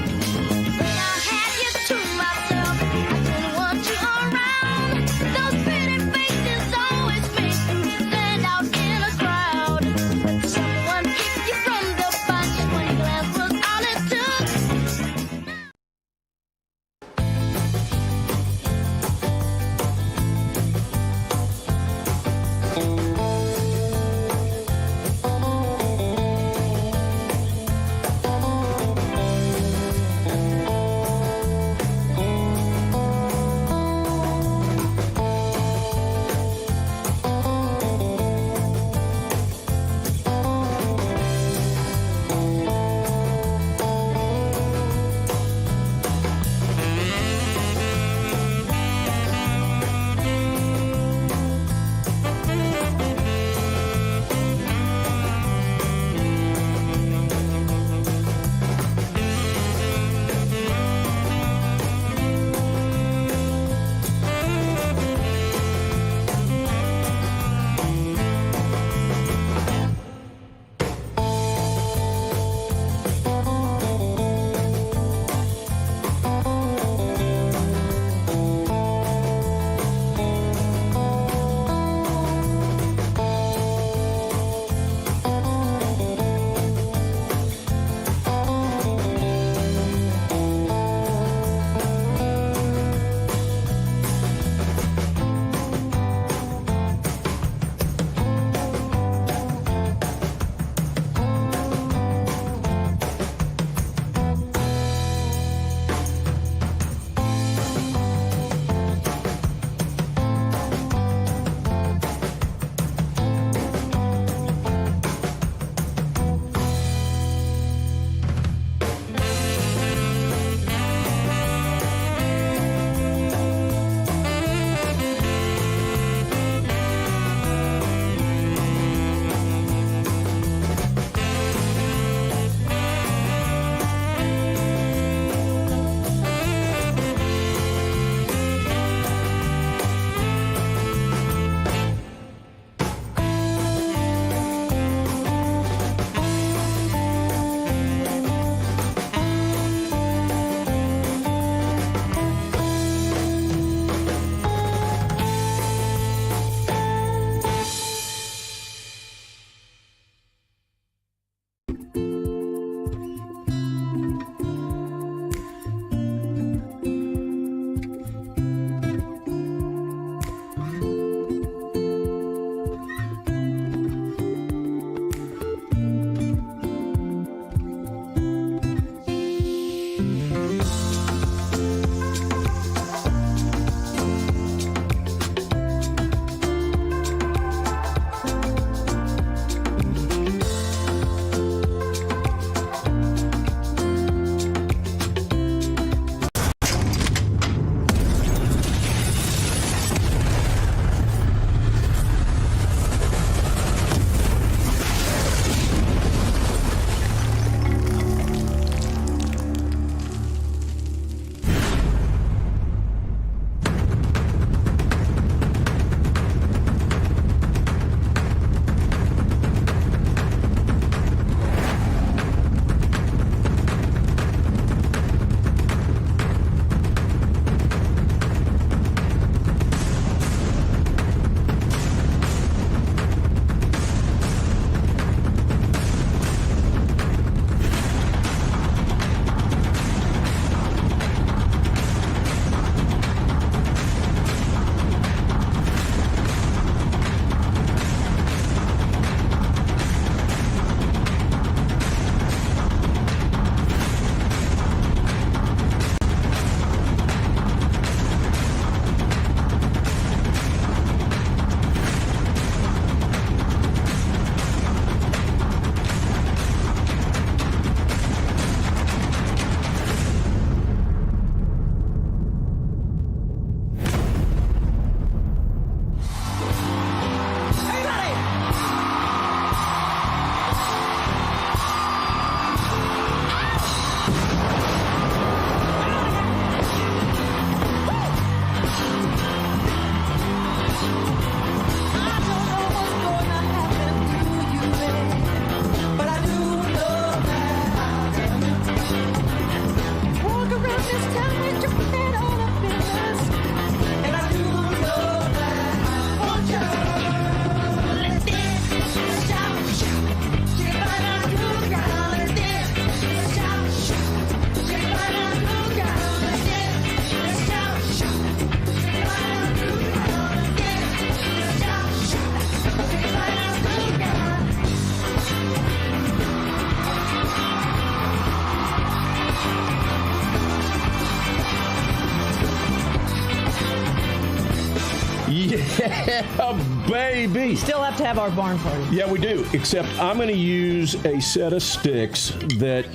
Yeah, baby. Still have to have our barn party. Yeah, we do. Except I'm going to use a set of sticks that...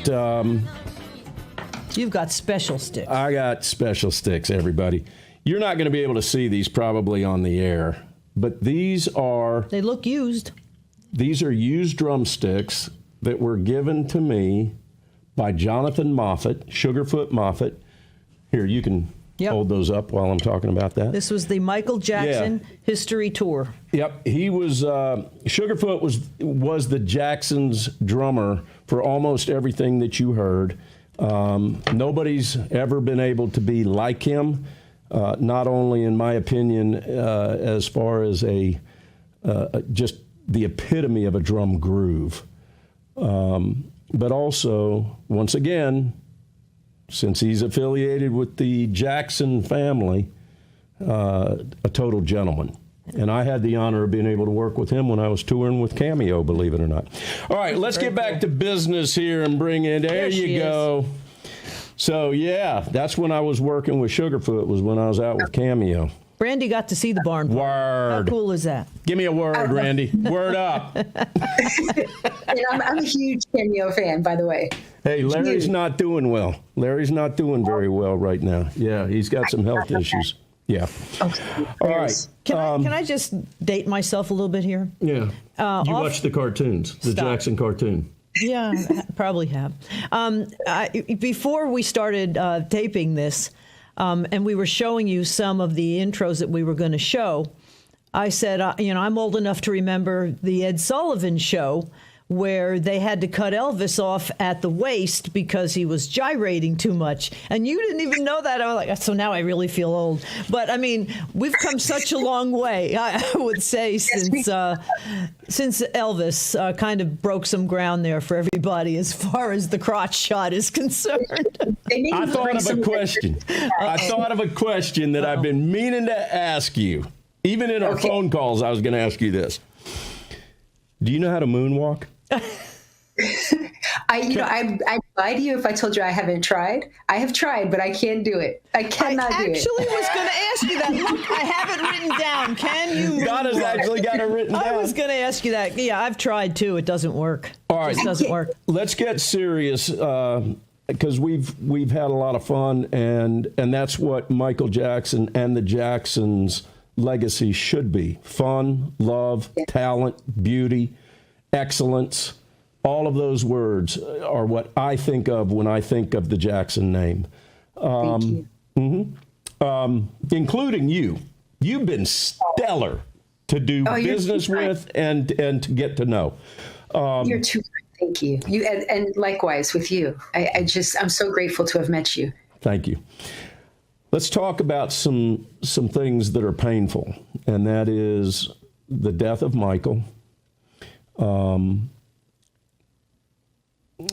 You've got special sticks. I got special sticks, everybody. You're not going to be able to see these probably on the air, but these are... They look used. These are used drumsticks that were given to me by Jonathan Moffat, Sugarfoot Moffat. Here, you can hold those up while I'm talking about that. This was the Michael Jackson History Tour. Yep, he was... Sugarfoot was the Jacksons' drummer for almost everything that you heard. Nobody's ever been able to be like him, not only in my opinion as far as just the epitome of a drum groove, but also, once again, since he's affiliated with the Jackson family, a total gentleman. And I had the honor of being able to work with him when I was touring with Cameo, believe it or not. All right, let's get back to business here and bring in, there you go. So, yeah, that's when I was working with Sugarfoot, was when I was out with Cameo. Randy got to see the barn party. Word. How cool is that? Give me a word, Randy. Word up. I'm a huge Cameo fan, by the way. Hey, Larry's not doing well. Larry's not doing very well right now. Yeah, he's got some health issues. Yeah. Okay. All right. Can I just date myself a little bit here? Yeah. You watch the cartoons, the Jackson cartoon. Yeah, probably have. Before we started taping this, and we were showing you some of the intros that we were going to show, I said, I'm old enough to remember the Ed Sullivan Show, where they had to cut Elvis off at the waist because he was gyrating too much. And you didn't even know that. I was like, so now I really feel old. But, I mean, we've come such a long way, I would say, since Elvis kind of broke some ground there for everybody as far as the crotch shot is concerned. I thought of a question. I thought of a question that I've been meaning to ask you. Even in our phone calls, I was going to ask you this. Do you know how to moonwalk? I'd lie to you if I told you I haven't tried. I have tried, but I can't do it. I cannot do it. I actually was going to ask you that. Look, I have it written down. Can you? Donna's actually got it written down. I was going to ask you that. Yeah, I've tried too. It doesn't work. All right, it doesn't work. Let's get serious because we've had a lot of fun, and that's what Michael Jackson and the Jacksons' legacy should be: fun, love, talent, beauty, excellence. All of those words are what I think of when I think of the Jackson name. Thank you. Including you. You've been stellar to do business with and to get to know. You're too kind. Thank you. And likewise with you. I'm so grateful to have met you. Thank you. Let's talk about some things that are painful, and that is the death of Michael.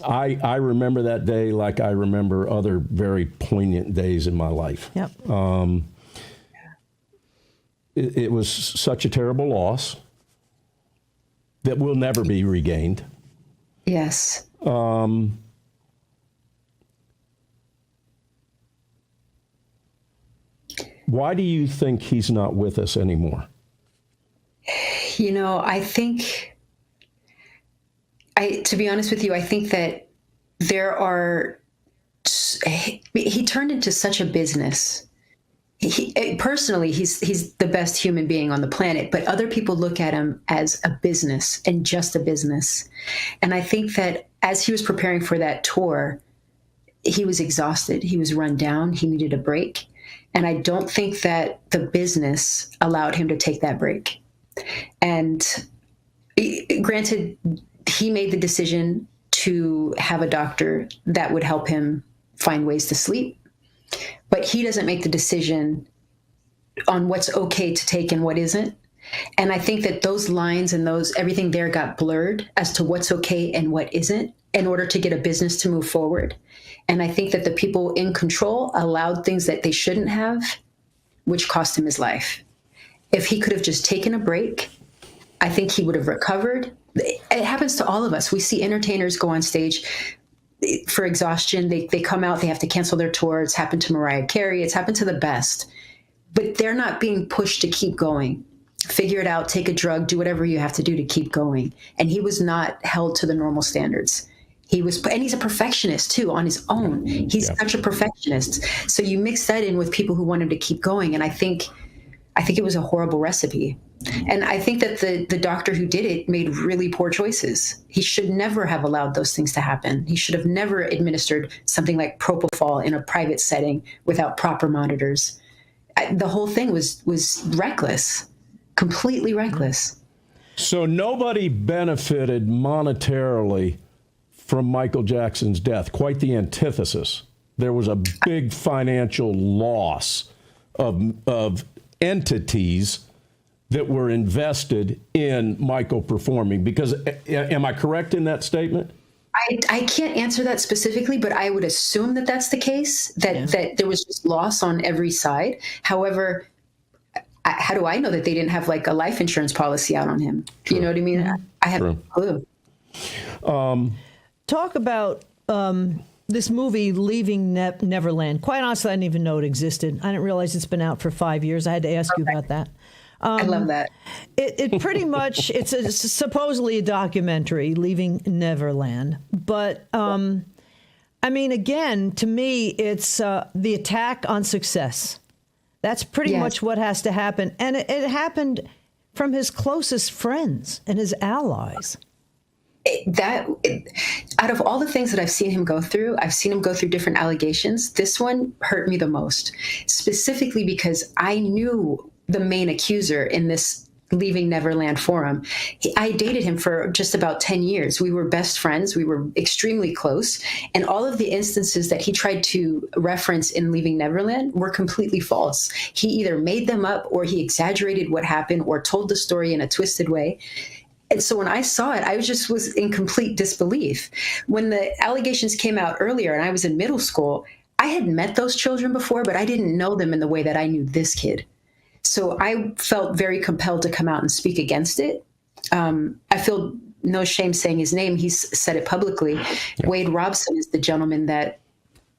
I remember that day like I remember other very poignant days in my life. Yep. It was such a terrible loss that will never be regained. Yes. Why do you think he's not with us anymore? I think, to be honest with you, I think that he turned into such a business. Personally, he's the best human being on the planet, but other people look at him as a business and just a business. And I think that as he was preparing for that tour, he was exhausted. He was run down. He needed a break. And I don't think that the business allowed him to take that break. And granted, he made the decision to have a doctor that would help him find ways to sleep. But he doesn't make the decision on what's okay to take and what isn't. And I think that those lines and everything there got blurred as to what's okay and what isn't in order to get a business to move forward. And I think that the people in control allowed things that they shouldn't have, which cost him his life. If he could have just taken a break, I think he would have recovered. It happens to all of us. We see entertainers go on stage for exhaustion. They come out, they have to cancel their tour. It's happened to Mariah Carey. It's happened to the best. But they're not being pushed to keep going. figure it out, take a drug, do whatever you have to do to keep going. And he was not held to the normal standards. And he's a perfectionist too on his own. He's such a perfectionist. So you mix that in with people who want him to keep going. And I think it was a horrible recipe. And I think that the doctor who did it made really poor choices. He should never have allowed those things to happen. He should have never administered something like propofol in a private setting without proper monitors. The whole thing was reckless, completely reckless. So nobody benefited monetarily from Michael Jackson's death. Quite the antithesis. There was a big financial loss of entities that were invested in Michael performing. Because, am I correct in that statement? I can't answer that specifically, but I would assume that that's the case, that there was just loss on every side. However, how do I know that they didn't have like a life insurance policy out on him? True. You know what I mean? I have no clue. Talk about this movie, Leaving Neverland. Quite honestly, I didn't even know it existed. I didn't realize it's been out for 5 years. I had to ask you about that. I love that. It pretty much, it's supposedly a documentary, Leaving Neverland. But, I mean, again, to me, it's the attack on success. That's pretty much what has to happen. And it happened from his closest friends and his allies. Out of all the things that I've seen him go through different allegations. This one hurt me the most, specifically because I knew the main accuser in this Leaving Neverland forum. I dated him for just about 10 years. We were best friends. We were extremely close. And all of the instances that he tried to reference in Leaving Neverland were completely false. He either made them up or he exaggerated what happened or told the story in a twisted way. And so when I saw it, I was in complete disbelief. When the allegations came out earlier and I was in middle school, I had met those children before, but I didn't know them in the way that I knew this kid. So I felt very compelled to come out and speak against it. I feel no shame saying his name. He's said it publicly. Yeah. Wade Robson is the gentleman that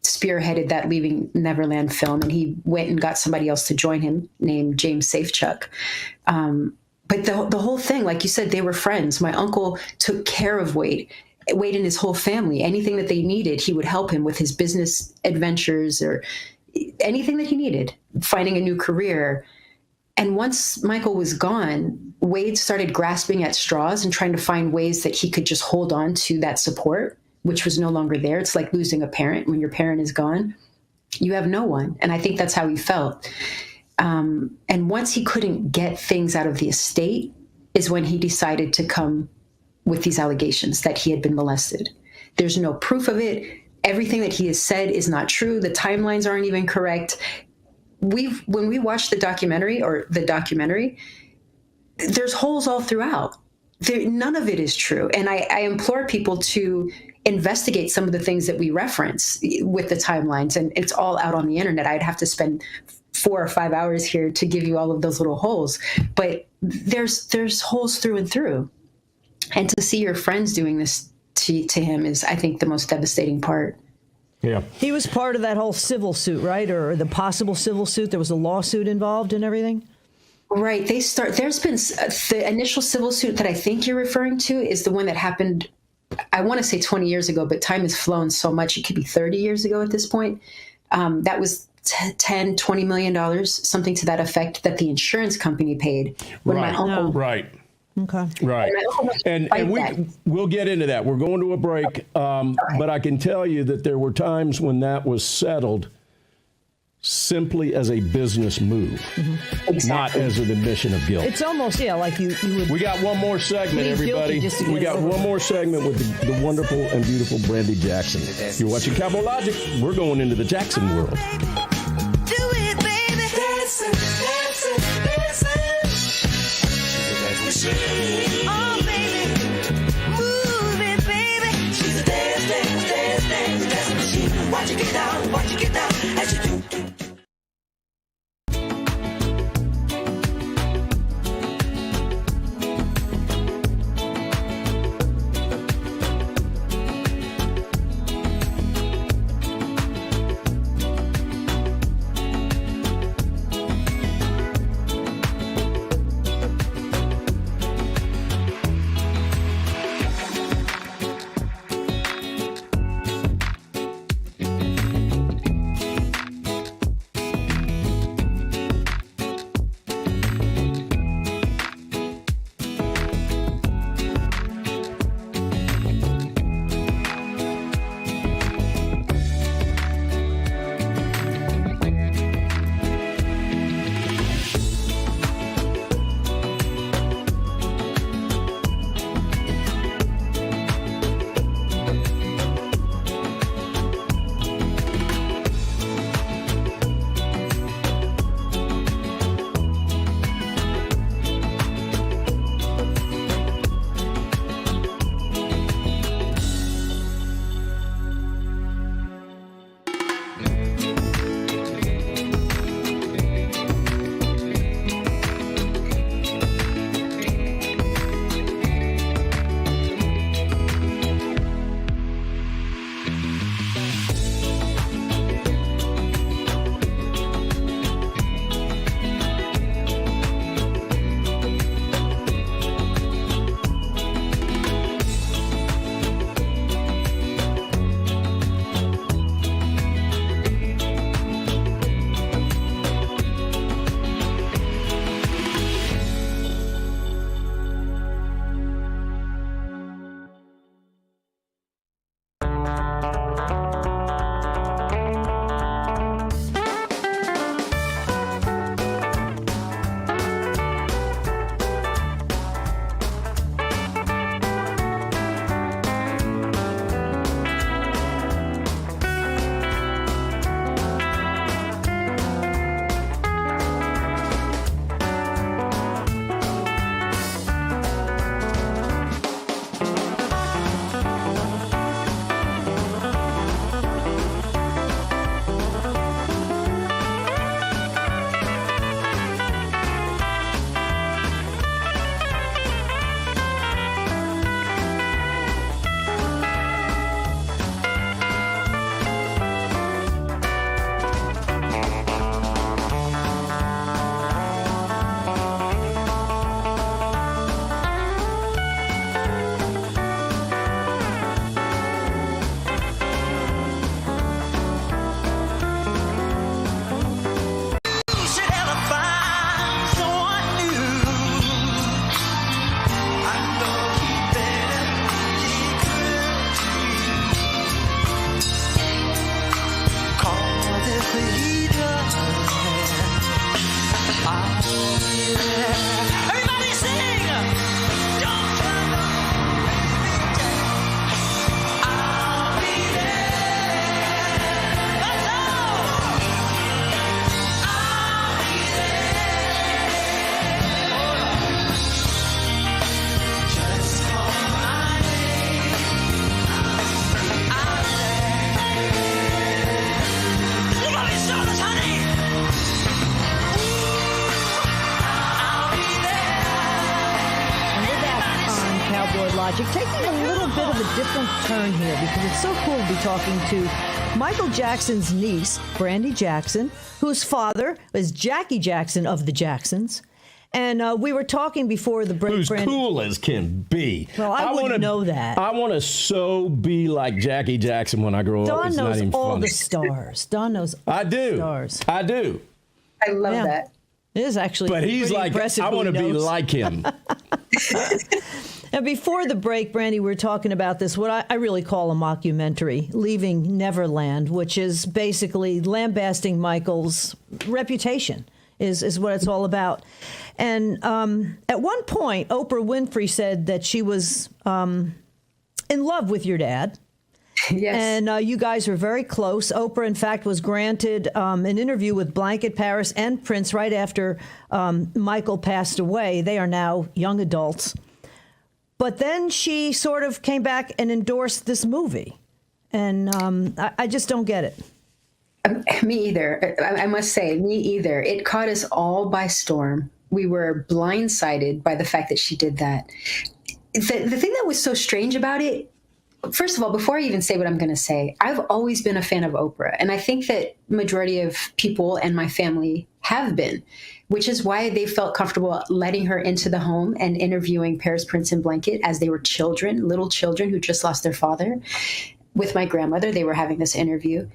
spearheaded that Leaving Neverland film, and he went and got somebody else to join him named James Safechuck. But the whole thing, like you said, they were friends. My uncle took care of Wade and his whole family. Anything that they needed, he would help him with his business adventures or anything that he needed, finding a new career. And once Michael was gone, Wade started grasping at straws and trying to find ways that he could just hold on to that support, which was no longer there. It's like losing a parent. When your parent is gone, you have no one. And I think that's how he felt. And once he couldn't get things out of the estate is when he decided to come with these allegations that he had been molested. There's no proof of it. Everything that he has said is not true. The timelines aren't even correct. When we watched the documentary, there's holes all throughout. None of it is true. And I implore people to investigate some of the things that we reference with the timelines, and it's all out on the internet. I'd have to spend 4 or 5 hours here to give you all of those little holes, but there's holes through and through. And to see your friends doing this to him is, I think, the most devastating part. Yeah. He was part of that whole civil suit, right? Or the possible civil suit. There was a lawsuit involved and everything. Right. There's been the initial civil suit that I think you're referring to is the one that happened, I want to say 20 years ago, but time has flown so much. It could be 30 years ago at this point. That was $10-20 million, something to that effect, that the insurance company paid when my uncle. Right. Okay. Right. And we'll get into that. We're going to a break. But I can tell you that there were times when that was settled simply as a business move, not as an admission of guilt. It's almost, like you would. We got one more segment, everybody. We got one more segment with the wonderful and beautiful Brandy Jackson. You're watching Cowboy Logic. We're going into the Jackson world. Do it, baby. Dancing, dancing, dancing. Oh, baby. Move it, baby. She's a dance machine. Watch it get down, as you do. subject, taking a little bit of a different turn here because it's so cool to be talking to Michael Jackson's niece, Brandy Jackson, whose father is Jackie Jackson of the Jacksons. And we were talking before the break. Who's cool as can be. Well, I wouldn't know that. I want to so be like Jackie Jackson when I grow up. Don It's knows not even all funny. the stars. Don knows all the stars. I do. I love that. It is actually But he's pretty like, impressive I who want to he be knows. like him. Now, before the break, Brandy, we were talking about this, what I really call a mockumentary, Leaving Neverland, which is basically lambasting Michael's reputation, is what it's all about. And at one point, Oprah Winfrey said that she was in love with your dad. Yes. And you guys were very close. Oprah, in fact, was granted an interview with Blanket Paris and Prince right after Michael passed away. They are now young adults. But then she sort of came back and endorsed this movie. And I just don't get it. Me either. I must say, me either. It caught us all by storm. We were blindsided by the fact that she did that. The thing that was so strange about it, first of all, before I even say what I'm going to say, I've always been a fan of Oprah. And I think that majority of people and my family have been, which is why they felt comfortable letting her into the home and interviewing Paris, Prince, and Blanket as they were children, little children who just lost their father. With my grandmother, they were having this interview.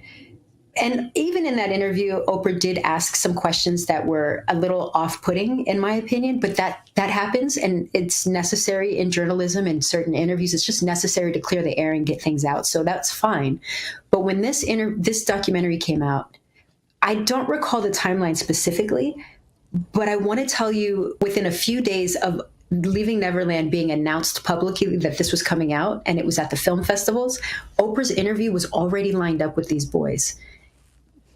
And even in that interview, Oprah did ask some questions that were a little off-putting, in my opinion, but that happens, and it's necessary in journalism and certain interviews. It's just necessary to clear the air and get things out, so that's fine. But when this documentary came out, I don't recall the timeline specifically, but I want to tell you within a few days of Leaving Neverland being announced publicly that this was coming out, and it was at the film festivals, Oprah's interview was already lined up with these boys.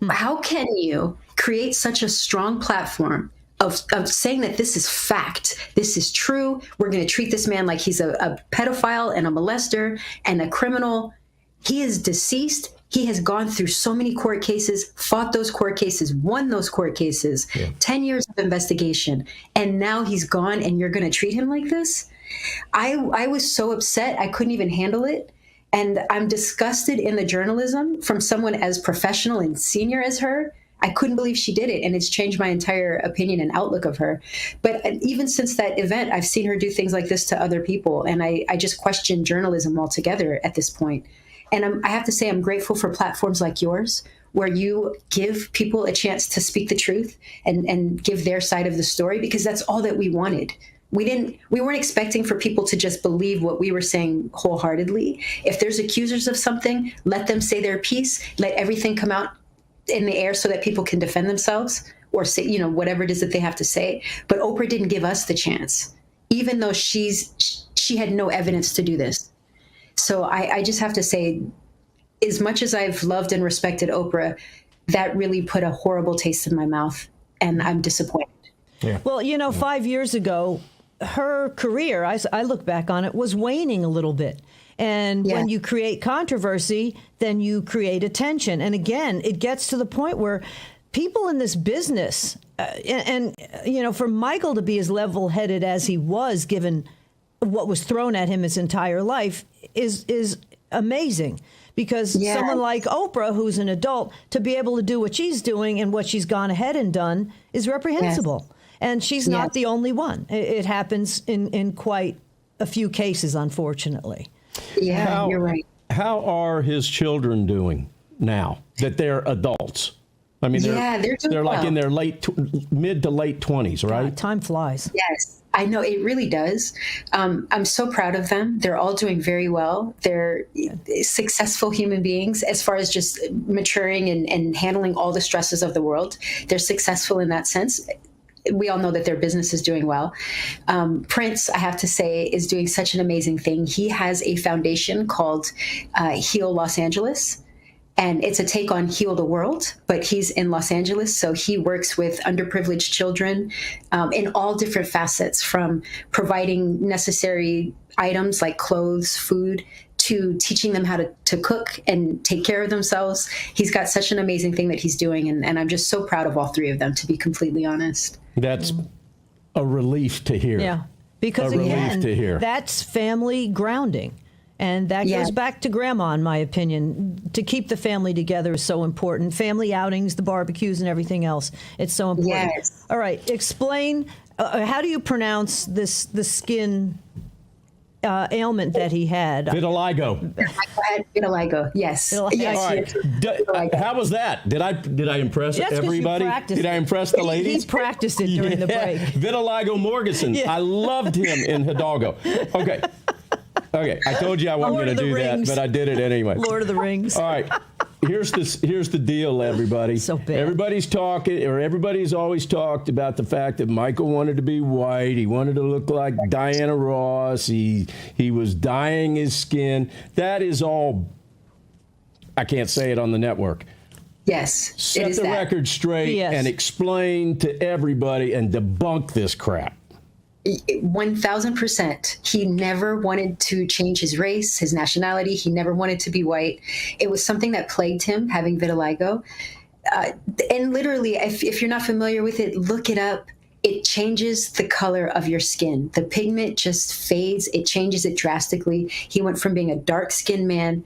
How can you create such a strong platform of saying that this is fact, this is true, we're going to treat this man like he's a pedophile and a molester and a criminal? He is deceased. He has gone through so many court cases, fought those court cases, won those court cases, 10 years of investigation, and now he's gone and you're going to treat him like this? I was so upset. I couldn't even handle it. And I'm disgusted in the journalism from someone as professional and senior as her. I couldn't believe she did it, and it's changed my entire opinion and outlook of her. But even since that event, I've seen her do things like this to other people, and I just question journalism altogether at this point. And I have to say I'm grateful for platforms like yours, where you give people a chance to speak the truth and give their side of the story, because that's all that we wanted. We weren't expecting for people to just believe what we were saying wholeheartedly. If there's accusers of something, let them say their piece, let everything come out in the air so that people can defend themselves or say, whatever it is that they have to say. But Oprah didn't give us the chance, even though she had no evidence to do this. So I just have to say, as much as I've loved and respected Oprah, that really put a horrible taste in my mouth, and I'm disappointed. Yeah. Well, 5 years ago, her career, I look back on it, was waning a little bit. And when you create controversy, then you create attention. And again, it gets to the point where people in this business, for Michael to be as level-headed as he was, given what was thrown at him his entire life, is amazing. Because someone like Oprah, who's an adult, to be able to do what she's doing and what she's gone ahead and done is reprehensible. Yes. And she's not the only one. It happens in quite a few cases, unfortunately. Yeah, you're right. How are his children doing now that they're adults? I mean, they're like in their mid to late 20s, right? God, time flies. Yes, I know, it really does. I'm so proud of them. They're all doing very well. They're successful human beings as far as just maturing and handling all the stresses of the world. They're successful in that sense. We all know that their business is doing well. Prince, I have to say, is doing such an amazing thing. He has a foundation called Heal Los Angeles. And it's a take on Heal the World, but he's in Los Angeles. So he works with underprivileged children in all different facets, from providing necessary items like clothes, food, to teaching them how to cook and take care of themselves. He's got such an amazing thing that he's doing. And I'm just so proud of all three of them, to be completely honest. That's a relief to hear. Yeah. Because a relief again, to hear. that's family grounding. And that goes back to Grandma, in my opinion. To keep the family together is so important. Family outings, the barbecues, and everything else. It's so important. Yes. All right, explain, how do you pronounce the skin ailment that he had? Vitiligo. Vitiligo, yes. Vitiligo. Yes, All right. vitiligo. How was that? Did I impress That's 'cause you everybody? practiced Did I it. impress the ladies? He practiced it during the break. Vitiligo Morganson. Yeah. I loved him in Hidalgo. Okay, I told you I wasn't Lord going of to the do Rings. that, but I did it anyway. Lord of the Rings. All right. Here's the deal, everybody. So bad. Everybody's always talked about the fact that Michael wanted to be white. He wanted to look like Diana Ross. He was dyeing his skin. That is all. I can't say it on the network. Yes, it Set is the that. record straight BS. and explain to everybody and debunk this crap. 1000%. He never wanted to change his race, his nationality. He never wanted to be white. It was something that plagued him, having vitiligo. And literally, if you're not familiar with it, look it up. It changes the color of your skin. The pigment just fades. It changes it drastically. He went from being a dark-skinned man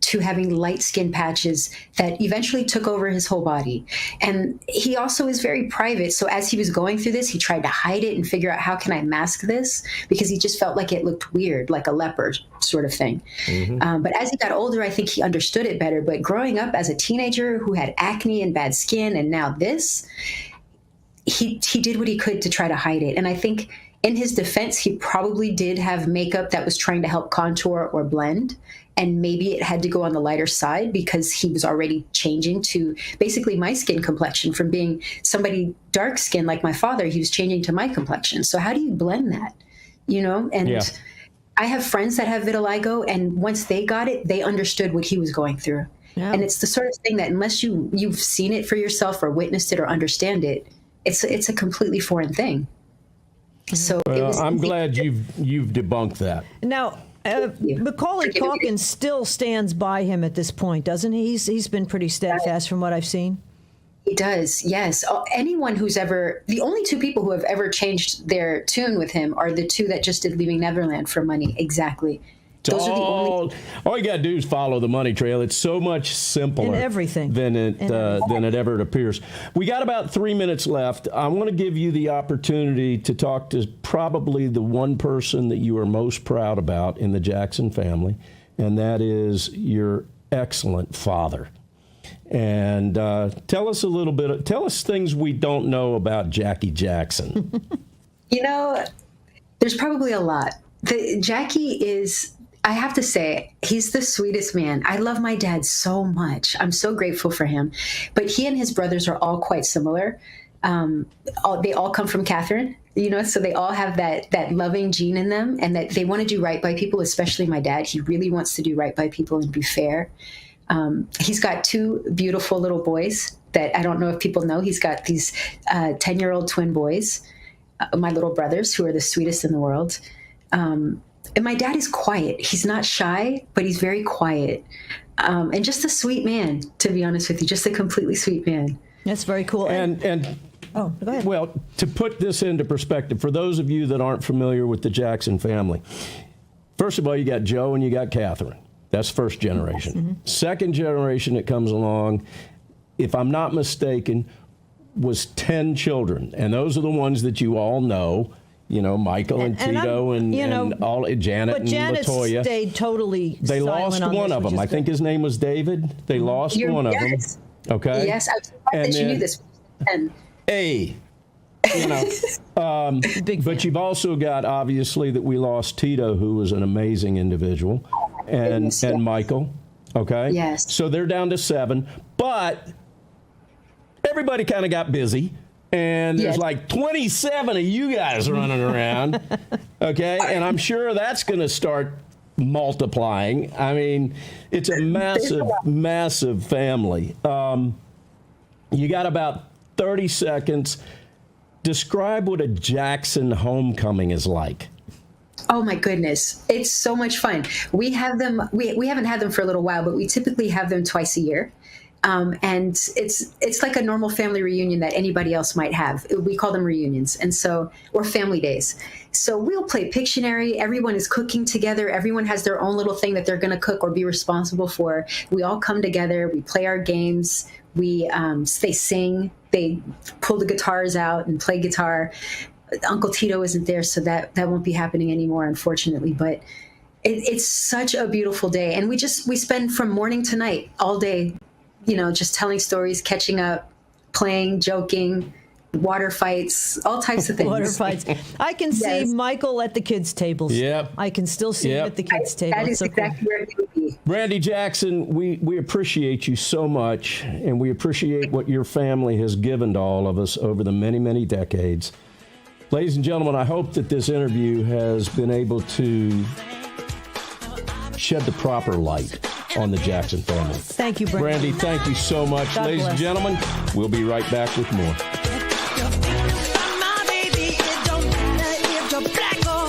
to having light skin patches that eventually took over his whole body. And he also is very private. So as he was going through this, he tried to hide it and figure out, how can I mask this? Because he just felt like it looked weird, like a leopard sort of thing. But as he got older, I think he understood it better. But growing up as a teenager who had acne and bad skin, and now this, he did what he could to try to hide it. And I think in his defense, he probably did have makeup that was trying to help contour or blend. And maybe it had to go on the lighter side because he was already changing to basically my skin complexion. From being somebody dark skinned like my father, he was changing to my complexion. So how do you blend that? And I have friends that have vitiligo, and once they got it, they understood what he was going through. Yeah. And it's the sort of thing that unless you've seen it for yourself or witnessed it or understand it, it's a completely foreign thing. So I'm glad you've debunked that. Now, Macaulay Culkin still stands by him at this point, doesn't he? He's been pretty steadfast from what I've seen. He does, yes. Anyone who's ever, the only two people who have ever changed their tune with him are the two that just did Leaving Neverland for money. Exactly. Those are the only. All you got to do is follow the money trail. It's so much simpler in everything than it ever appears. We got about 3 minutes left. I want to give you the opportunity to talk to probably the one person that you are most proud about in the Jackson family, and that is your excellent father. And tell us a little bit. Tell us things we don't know about Jackie Jackson. There's probably a lot. Jackie is, I have to say, he's the sweetest man. I love my dad so much. I'm so grateful for him. But he and his brothers are all quite similar. They all come from Catherine, so they all have that loving gene in them, and that they want to do right by people, especially my dad. He really wants to do right by people and be fair. He's got two beautiful little boys that I don't know if people know. He's got these 10-year-old twin boys, my little brothers, who are the sweetest in the world. And my dad is quiet. He's not shy, but he's very quiet. And just a sweet man, to be honest with you, just a completely sweet man. That's very cool. And go ahead. Well, to put this into perspective, for those of you that aren't familiar with the Jackson family, first of all, you got Joe and you got Catherine. That's first generation. Mm-hmm. Second generation that comes along, if I'm not mistaken, was 10 children. And those are the ones that you all know. Michael and Tito and all Janet and Janet stayed totally They silent lost one this, of them. I think his name was David. They lost one of them. Okay. Yes, I'm surprised that you knew this. But you've also got, obviously, that we lost Tito, who was an amazing individual, and Michael. Okay. Yes. So they're down to 7, but everybody kind of got busy. And there's like 27 of you guys running around, okay? And I'm sure that's going to start multiplying. I mean, it's a massive, massive family. You got about 30 seconds. Describe what a Jackson homecoming is like. Oh my goodness. It's so much fun. We have them, we haven't had them for a little while, but we typically have them twice a year. And it's like a normal family reunion that anybody else might have. We call them reunions, and so, or family days. So we'll play Pictionary. Everyone is cooking together. Everyone has their own little thing that they're going to cook or be responsible for. We all come together. We play our games. They sing. They pull the guitars out and play guitar. Uncle Tito isn't there, so that won't be happening anymore, unfortunately. But it's such a beautiful day, and we spend from morning to night all day, just telling stories, catching up, playing, joking, water fights, all types of things. Water fights. I can see Michael at the kids' tables. Yep. I can still see him at the kids' table. That is exactly where it would be. Brandy Jackson, we appreciate you so much, and we appreciate what your family has given to all of us over the many, many decades. Ladies and gentlemen, I hope that this interview has been able to shed the proper light on the Jackson family. Thank you, Brandy. Brandy, thank you so much. God Ladies bless. and gentlemen, we'll be right back with more. My baby, it don't matter if you're black or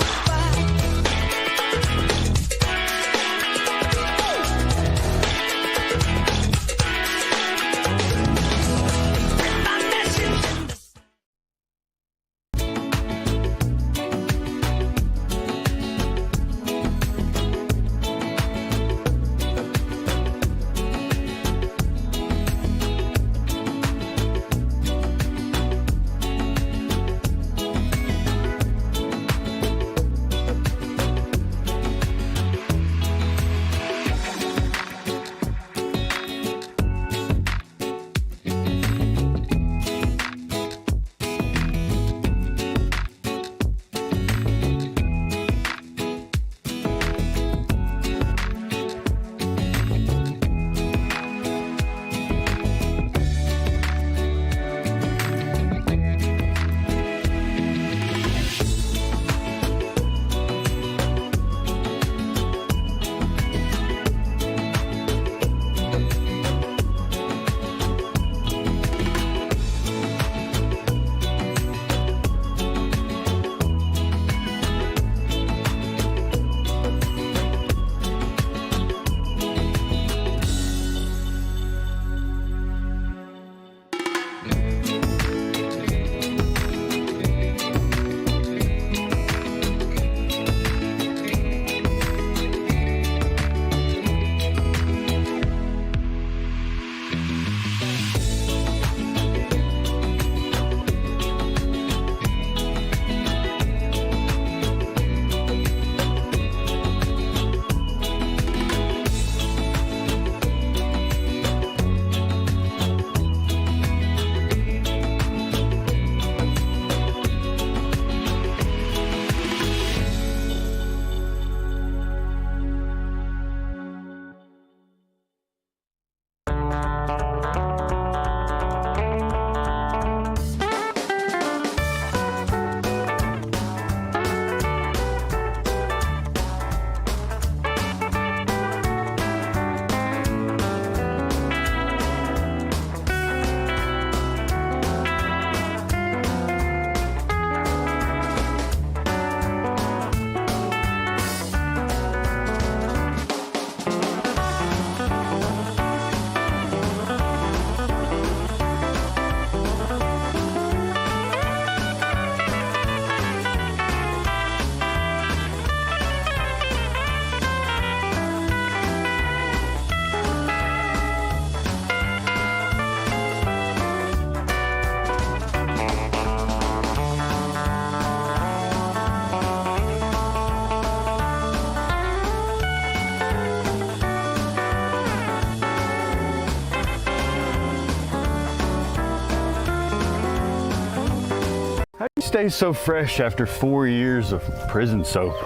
How do you stay so fresh after 4 years of prison soap?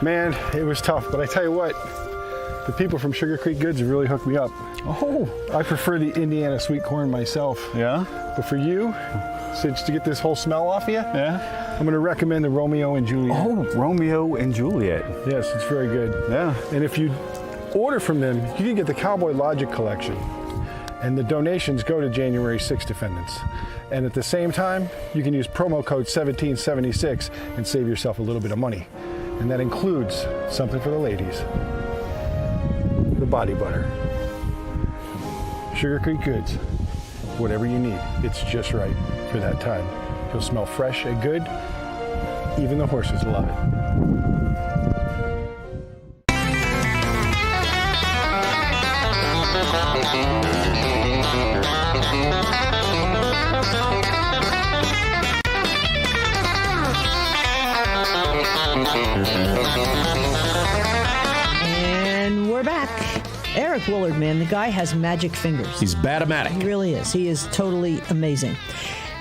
Man, it was tough, but I tell you what, the people from Sugar Creek Goods have really hooked me up. Oh. I prefer the Indiana sweet corn myself. Yeah? But for you, since to get this whole smell off of you, yeah, I'm going to recommend the Romeo and Juliet. Oh, Romeo and Juliet. Yes, it's very good. Yeah. And if you order from them, you can get the Cowboy Logic collection. And the donations go to January 6 defendants. And at the same time, you can use promo code 1776 and save yourself a little bit of money. And that includes something for the ladies. The body butter. Sugar Creek Goods. Whatever you need, it's just right for that time. You'll smell fresh and good. Even the horses love it. And we're back. Eric Willard, man, the guy has magic fingers. He's batomatic. He really is. He is totally amazing.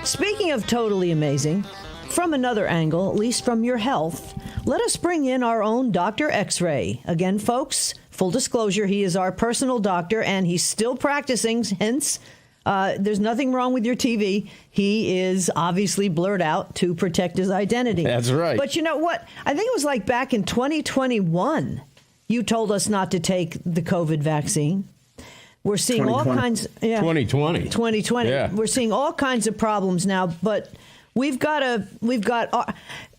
Speaking of totally amazing, from another angle, at least from your health, let us bring in our own Dr. X-Ray. Again, folks, full disclosure, he is our personal doctor, and he's still practicing, hence, there's nothing wrong with your TV. He is obviously blurred out to protect his identity. That's right. But you know what? I think it was like back in 2021, you told us not to take the COVID vaccine. We're seeing all kinds. Yeah, 2020. 2020. Yeah. We're seeing all kinds of problems now, but we've got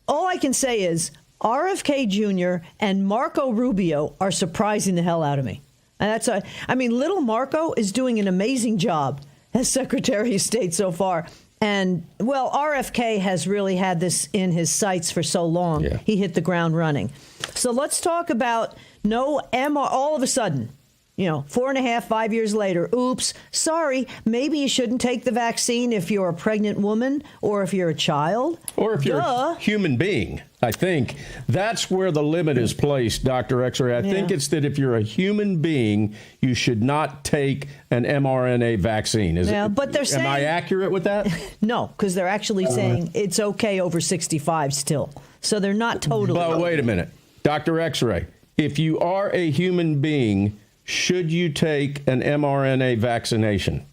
all I can say is RFK Jr. and Marco Rubio are surprising the hell out of me. And little Marco is doing an amazing job as Secretary of State so far. And, well, RFK has really had this in his sights for so long. Yeah. He hit the ground running. So let's talk about no MR all of a sudden. 4.5, 5 years later, oops, sorry, maybe you shouldn't take the vaccine if you're a pregnant woman or if you're a child. Or if you're a human being. I think that's where the limit is placed, Dr. X-Ray. I think it's that if you're a human being, you should not take an mRNA vaccine. But they're saying, am I accurate with that? No, because they're actually saying it's okay over 65 still. So they're not totally. But wait a minute, Dr. X-Ray, if you are a human being, should you take an mRNA vaccination?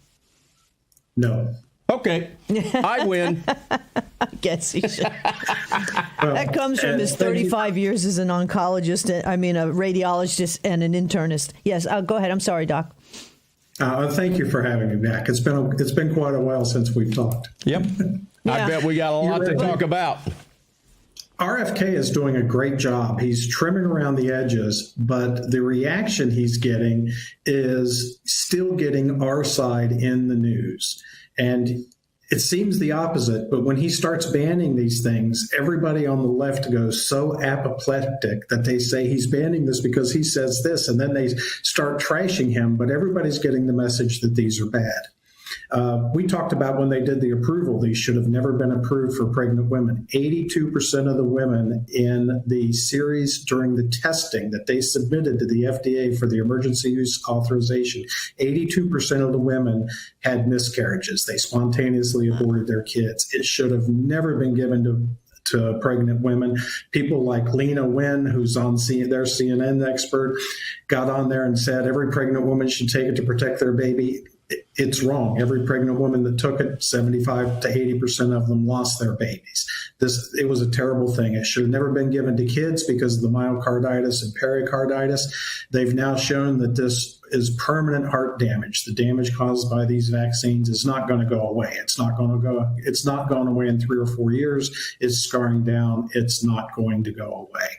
No. Okay, I win. I guess he should. That comes from his 35 years as an oncologist, a radiologist and an internist. Yes, go ahead. I'm sorry, Doc. Thank you for having me back. It's been quite a while since we've talked. Yep. I bet we got a lot to talk about. RFK is doing a great job. He's trimming around the edges, but the reaction he's getting is still getting our side in the news. And it seems the opposite, but when he starts banning these things, everybody on the left goes so apoplectic that they say he's banning this because he says this, and then they start trashing him, but everybody's getting the message that these are bad. We talked about when they did the approval, these should have never been approved for pregnant women. 82% of the women in the series during the testing that they submitted to the FDA for the emergency use authorization, 82% of the women had miscarriages. They spontaneously aborted their kids. It should have never been given to pregnant women. People like Lena Nguyen, who's on their CNN expert, got on there and said every pregnant woman should take it to protect their baby. It's wrong. Every pregnant woman that took it, 75 to 80% of them lost their babies. It was a terrible thing. It should have never been given to kids because of the myocarditis and pericarditis. They've now shown that this is permanent heart damage. The damage caused by these vaccines is not going to go away. It's not gone away in 3 or 4 years. It's scarring down. It's not going to go away.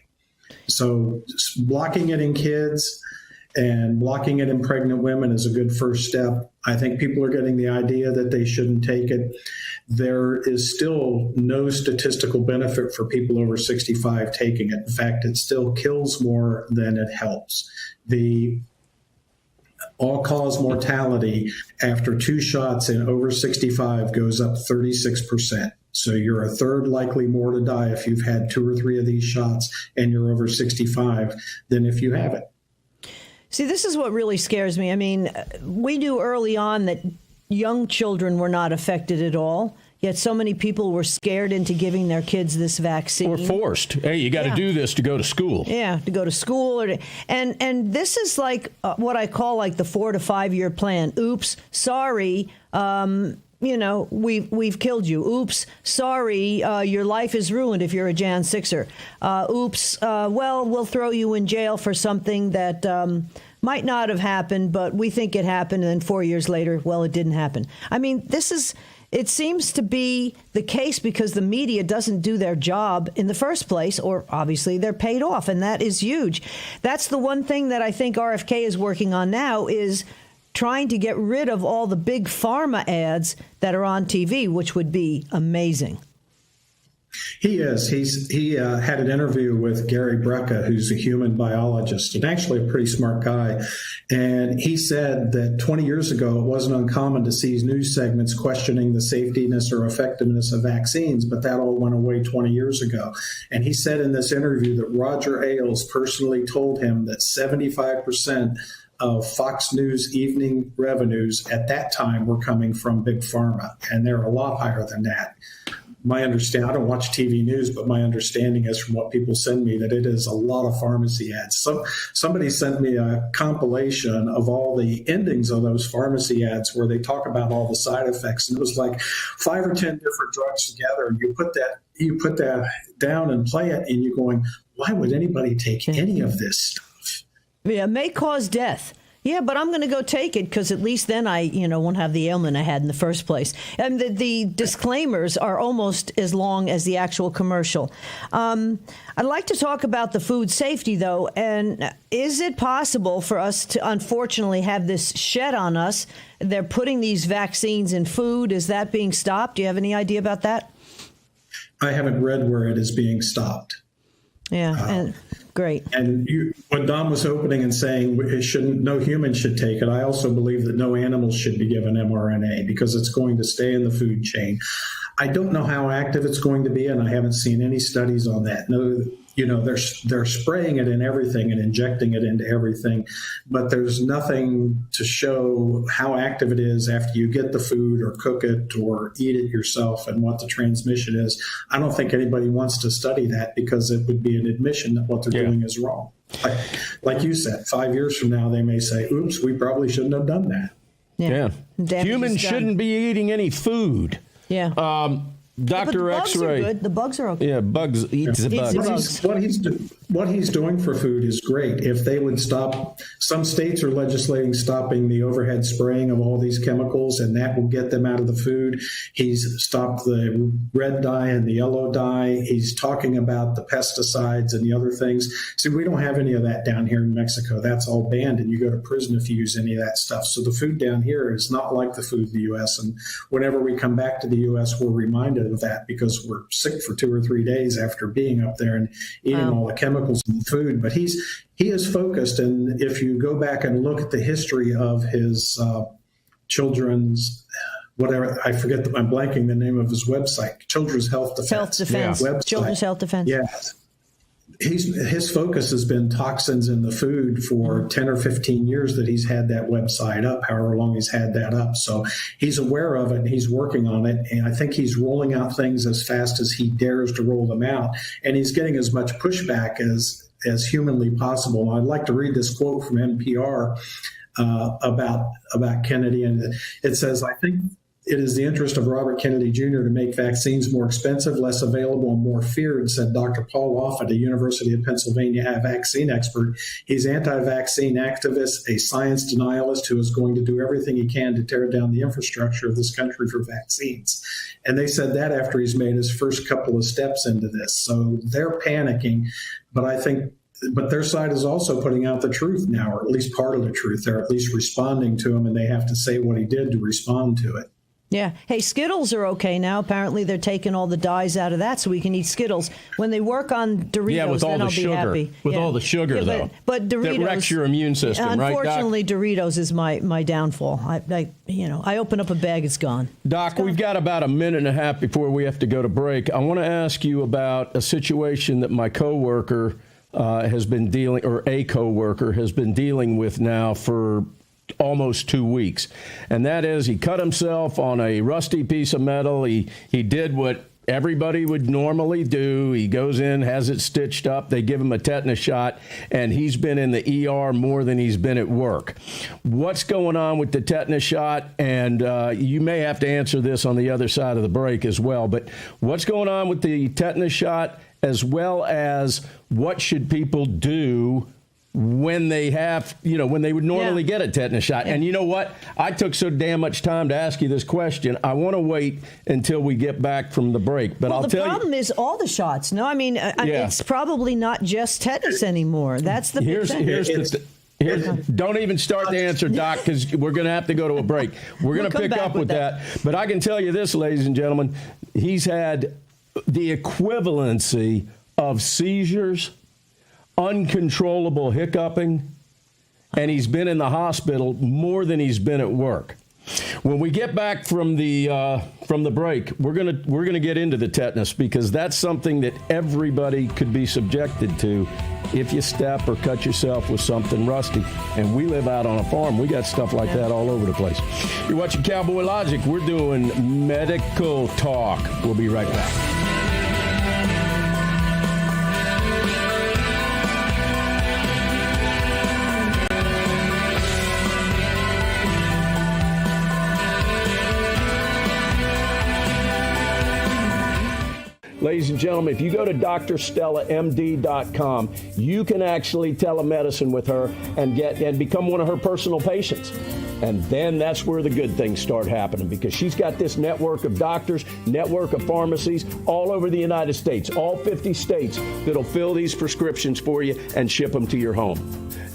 So blocking it in kids and blocking it in pregnant women is a good first step. I think people are getting the idea that they shouldn't take it. There is still no statistical benefit for people over 65 taking it. In fact, it still kills more than it helps. The all-cause mortality after 2 shots in over 65 goes up 36%. So you're a third likely more to die if you've had 2 or 3 of these shots and you're over 65 than if you haven't. See, this is what really scares me. I mean, we knew early on that young children were not affected at all, yet so many people were scared into giving their kids this vaccine. Or forced. Hey, you got to do this to go to school. Yeah, to go to school. And this is like what I call like the 4 to 5 year plan. Oops, sorry. We've killed you. Oops, sorry, your life is ruined if you're a Jan 6er. Oops, we'll throw you in jail for something that might not have happened, but we think it happened, and then 4 years later, well, it didn't happen. I mean, it seems to be the case because the media doesn't do their job in the first place, or obviously they're paid off, and that is huge. That's the one thing that I think RFK is working on now is trying to get rid of all the big pharma ads that are on TV, which would be amazing. He is. He had an interview with Gary Brecka, who's a human biologist and actually a pretty smart guy. And he said that 20 years ago, it wasn't uncommon to see news segments questioning the safetiness or effectiveness of vaccines, but that all went away 20 years ago. And he said in this interview that Roger Ailes personally told him that 75% of Fox News evening revenues at that time were coming from big pharma, and they're a lot higher than that. My understanding, I don't watch TV news, but my understanding is from what people send me that it is a lot of pharmacy ads. Somebody sent me a compilation of all the endings of those pharmacy ads where they talk about all the side effects, and it was like 5 or 10 different drugs together. And you put that down and play it, and you're going, why would anybody take any of this stuff? Yeah, it may cause death. Yeah, but I'm going to go take it because at least then I, won't have the ailment I had in the first place. And the disclaimers are almost as long as the actual commercial. I'd like to talk about the food safety, though. And is it possible for us to, unfortunately, have this shed on us? They're putting these vaccines in food. Is that being stopped? Do you have any idea about that? I haven't read where it is being stopped. Yeah, great. And when Don was opening and saying no human should take it, I also believe that no animals should be given mRNA because it's going to stay in the food chain. I don't know how active it's going to be, and I haven't seen any studies on that. No, they're spraying it in everything and injecting it into everything, but there's nothing to show how active it is after you get the food or cook it or eat it yourself and what the transmission is. I don't think anybody wants to study that because it would be an admission that what they're doing is wrong. Like you said, 5 years from now, they may say, oops, we probably shouldn't have done that. Yeah. Humans shouldn't be eating any food. Yeah. Dr. X-ray. The bugs are okay. Yeah, bugs eats the bugs. What he's doing for food is great. If they would stop, some states are legislating stopping the overhead spraying of all these chemicals, and that will get them out of the food. He's stopped the red dye and the yellow dye. He's talking about the pesticides and the other things. See, we don't have any of that down here in Mexico. That's all banned, and you go to prison if you use any of that stuff. So the food down here is not like the food in the U.S., and whenever we come back to the U.S., we're reminded of that because we're sick for 2 or 3 days after being up there and eating all the chemicals in the food. But he is focused, and if you go back and look at the history of his children's whatever, I forget, I'm blanking the name of his website, Children's Health Defense. Website. Children's Health Defense. Yes. His focus has been toxins in the food for 10 or 15 years that he's had that website up, however long he's had that up. So he's aware of it and he's working on it. And I think he's rolling out things as fast as he dares to roll them out. And he's getting as much pushback as humanly possible. I'd like to read this quote from NPR about Kennedy. And it says, I think it is the interest of Robert Kennedy Jr. to make vaccines more expensive, less available, and more feared, said Dr. Paul Offit, a University of Pennsylvania vaccine expert. He's anti-vaccine activist, a science denialist who is going to do everything he can to tear down the infrastructure of this country for vaccines. And they said that after he's made his first couple of steps into this. So they're panicking, but their side is also putting out the truth now, or at least part of the truth. They're at least responding to him, and they have to say what he did to respond to it. Yeah. Hey, Skittles are okay now. Apparently, they're taking all the dyes out of that so we can eat Skittles. When they work on Doritos, then I'll be happy. With all the sugar, though. But Doritos, that wrecks your immune system, right, Doc? Unfortunately, Doritos is my downfall. I open up a bag, it's gone. Doc, we've got about a minute and a half before we have to go to break. I want to ask you about a situation that my coworker has been dealing with now for almost 2 weeks. And that is, he cut himself on a rusty piece of metal. He did what everybody would normally do. He goes in, has it stitched up. They give him a tetanus shot, and he's been in the ER more than he's been at work. What's going on with the tetanus shot? And you may have to answer this on the other side of the break as well. But what's going on with the tetanus shot, as well as what should people do when they would normally get a tetanus shot? And you know what? I took so damn much time to ask you this question. I want to wait until we get back from the break. But the problem is all the shots. No, I mean, it's probably not just tetanus anymore. That's the big thing. Don't even start the answer, Doc, because we're going to have to go to a break. We're going to pick up with that. But I can tell you this, ladies and gentlemen, he's had the equivalency of seizures, uncontrollable hiccuping, and he's been in the hospital more than he's been at work. When we get back from the break, we're gonna get into the tetanus, because that's something that everybody could be subjected to if you step or cut yourself with something rusty. And we live out on a farm. We got stuff like that all over the place. You're watching Cowboy Logic. We're doing medical talk. We'll be right back. Ladies and gentlemen, if you go to drstellamd.com, you can actually telemedicine with her and become one of her personal patients. And then that's where the good things start happening, because she's got this network of doctors, network of pharmacies all over the United States, all 50 states, that'll fill these prescriptions for you and ship them to your home.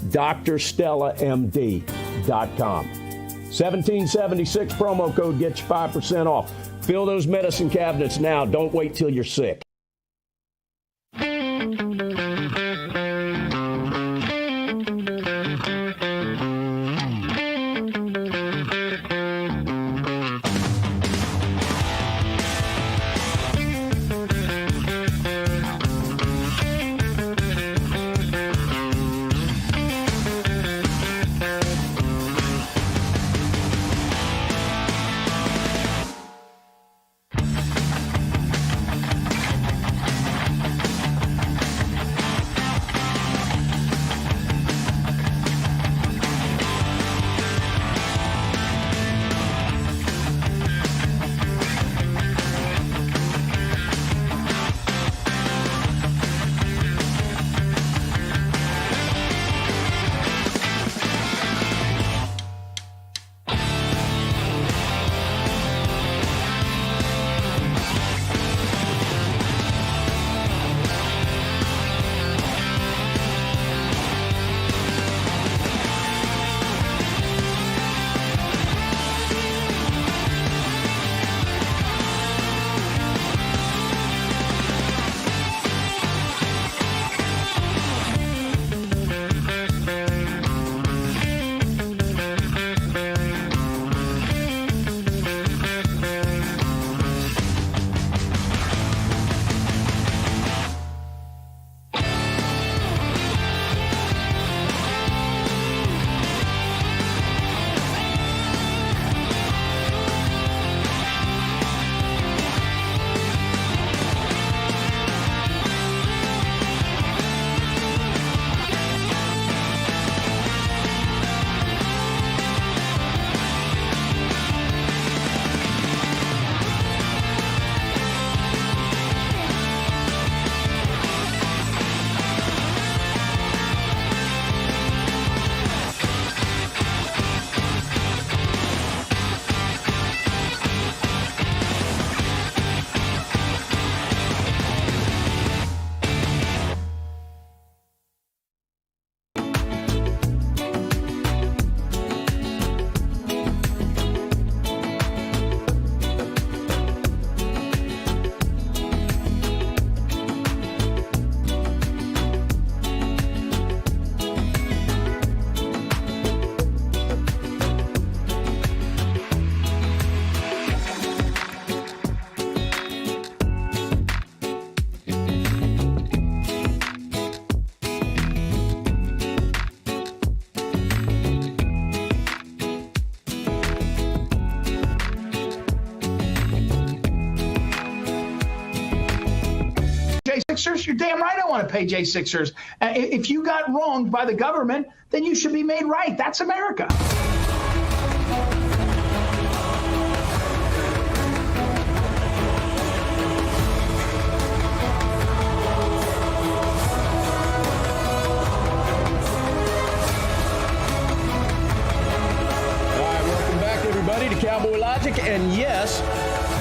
drstellamd.com. 1776 promo code gets you 5% off. Fill those medicine cabinets now. Don't wait till you're sick. J6ers, you're damn right I want to pay J6ers. If you got wronged by the government, then you should be made right. That's America. To Cowboy Logic, and yes,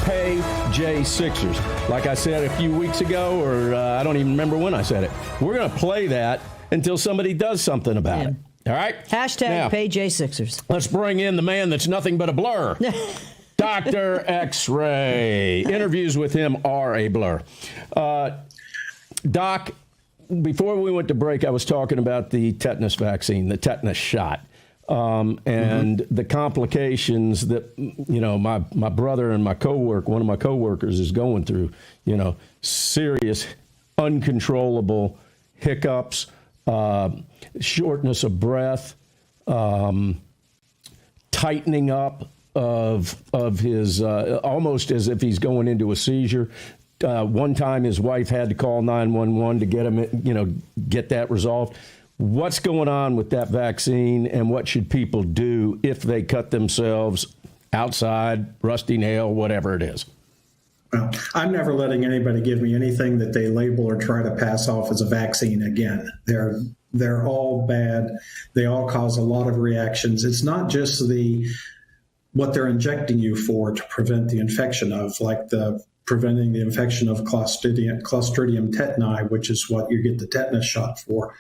pay J6ers. Like I said a few weeks ago, or I don't even remember when I said it, we're going to play that until somebody does something about it. All right? Hashtag Now, pay J6ers. Let's bring in the man that's nothing but a blur. Dr. X-Ray. Interviews with him are a blur. Doc, before we went to break, I was talking about the tetanus vaccine, the tetanus shot, and the complications that, my brother and one of my coworkers is going through, serious, uncontrollable hiccups, shortness of breath, tightening up of his, almost as if he's going into a seizure. One time his wife had to call 911 to get him, get that resolved. What's going on with that vaccine, and what should people do if they cut themselves outside, rusty nail, whatever it is? Well, I'm never letting anybody give me anything that they label or try to pass off as a vaccine again. They're all bad. They all cause a lot of reactions. It's not just what they're injecting you for to prevent the infection of, like preventing the infection of Clostridium tetani, which is what you get the tetanus shot for.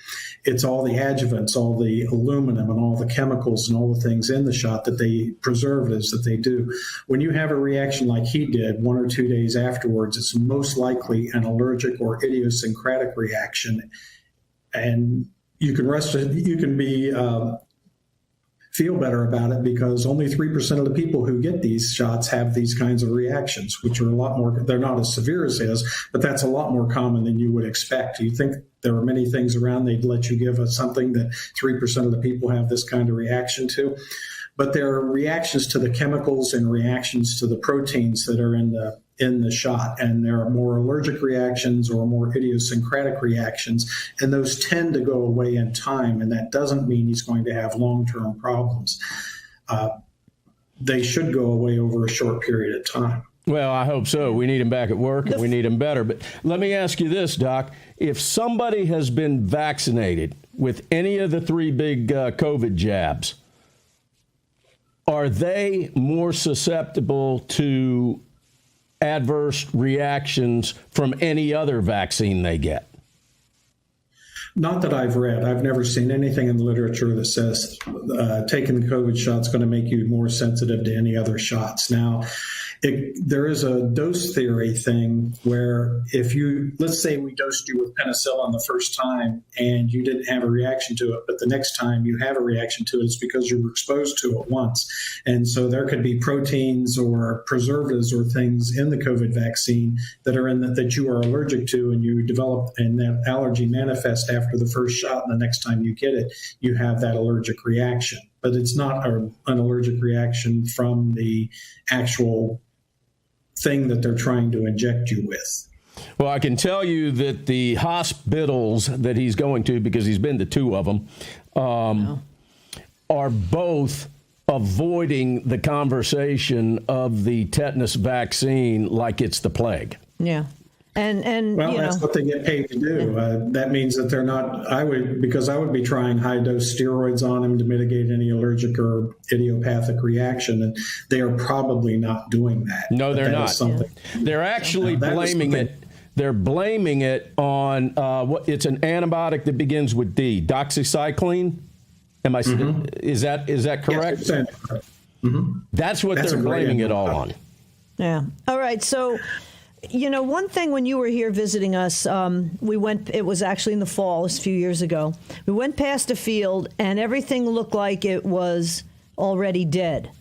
It's all the adjuvants, all the aluminum and all the chemicals and all the things in the shot, preservatives that they do. When you have a reaction like he did 1 or 2 days afterwards, it's most likely an allergic or idiosyncratic reaction. And you can feel better about it, because only 3% of the people who get these shots have these kinds of reactions, which are a lot more, they're not as severe as his, but that's a lot more common than you would expect. You think there are many things around they'd let you give us something that 3% of the people have this kind of reaction to. But there are reactions to the chemicals and reactions to the proteins that are in the shot, and there are more allergic reactions or more idiosyncratic reactions, and those tend to go away in time, and that doesn't mean he's going to have long-term problems. They should go away over a short period of time. Well, I hope so. We need him back at work, and we need him better. But let me ask you this, Doc. If somebody has been vaccinated with any of the 3 big COVID jabs, are they more susceptible to adverse reactions from any other vaccine they get? Not that I've read. I've never seen anything in the literature that says taking the COVID shot's going to make you more sensitive to any other shots. Now, there is a dose theory thing where let's say we dosed you with penicillin the first time and you didn't have a reaction to it, but the next time you have a reaction to it, it's because you were exposed to it once. And so there could be proteins or preservatives or things in the COVID vaccine that are that you are allergic to, and you develop, and that allergy manifests after the first shot, and the next time you get it, you have that allergic reaction. But it's not an allergic reaction from the actual thing that they're trying to inject you with. Well, I can tell you that the hospitals that he's going to, because he's been to 2 of them, are both avoiding the conversation of the tetanus vaccine like it's the plague. Yeah. And well, that's what they get paid to do. That means that they're not. I would be trying high dose steroids on them to mitigate any allergic or idiopathic reaction, and they are probably not doing that. No, they're not. They're actually blaming it. They're blaming it on it's an antibiotic that begins with D, doxycycline. Am I? Mm-hmm. Is that correct? Yes, mm-hmm. That's what they're blaming it all on. Yeah. All right. So, one thing when you were here visiting us, we went, it was actually in the fall, it was a few years ago. We went past a field and everything looked like it was already dead.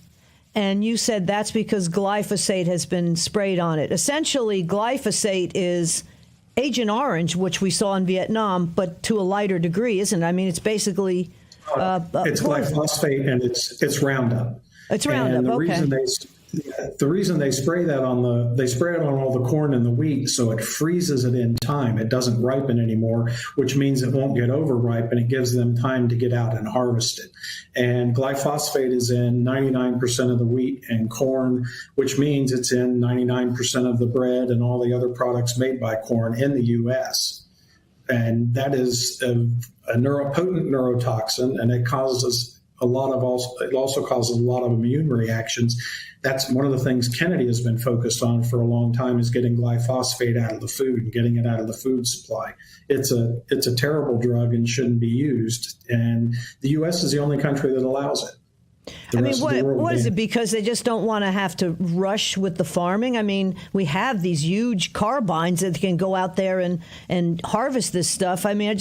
And you said that's because glyphosate has been sprayed on it. Essentially, glyphosate is Agent Orange, which we saw in Vietnam, but to a lighter degree, isn't it? I mean, it's basically... it's glyphosate and it's Roundup. It's Roundup, and okay. The reason they spray it on all the corn and the wheat, so it freezes it in time. It doesn't ripen anymore, which means it won't get overripe, and it gives them time to get out and harvest it. And glyphosate is in 99% of the wheat and corn, which means it's in 99% of the bread and all the other products made by corn in the U.S. And that is a potent neurotoxin, and it causes it also causes a lot of immune reactions. That's one of the things Kennedy has been focused on for a long time, is getting glyphosate out of the food and getting it out of the food supply. It's a terrible drug and shouldn't be used. And the U.S. is the only country that allows it. I mean, what is it? Because they just don't want to have to rush with the farming? I mean, we have these huge carbines that can go out there and harvest this stuff. I mean, I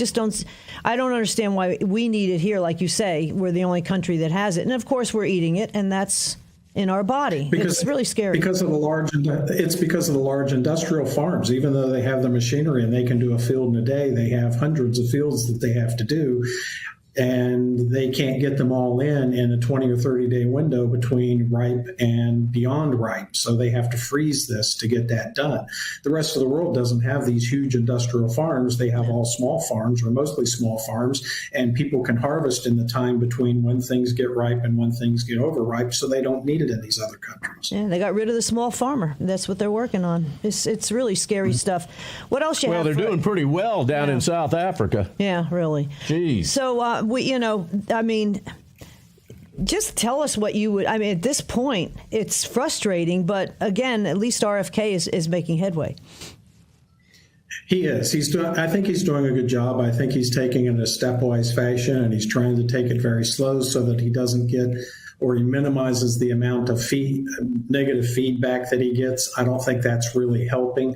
don't understand why we need it here. Like you say, we're the only country that has it. And of course, we're eating it, and that's in our body. It's really scary. Because of the large industrial farms. Even though they have the machinery and they can do a field in a day, they have hundreds of fields that they have to do. And they can't get them all in a 20 or 30-day window between ripe and beyond ripe. So they have to freeze this to get that done. The rest of the world doesn't have these huge industrial farms. They have all small farms, or mostly small farms, and people can harvest in the time between when things get ripe and when things get overripe, so they don't need it in these other countries. Yeah, they got rid of the small farmer. That's what they're working on. It's really scary stuff. What else you have? Well, they're doing pretty well down in South Africa. Yeah, really. Jeez. So, just tell us what you would. I mean, at this point, it's frustrating, but again, at least RFK is making headway. He is. I think he's doing a good job. I think he's taking it in a stepwise fashion, and he's trying to take it very slow so that he doesn't get, or he minimizes the amount of negative feedback that he gets. I don't think that's really helping.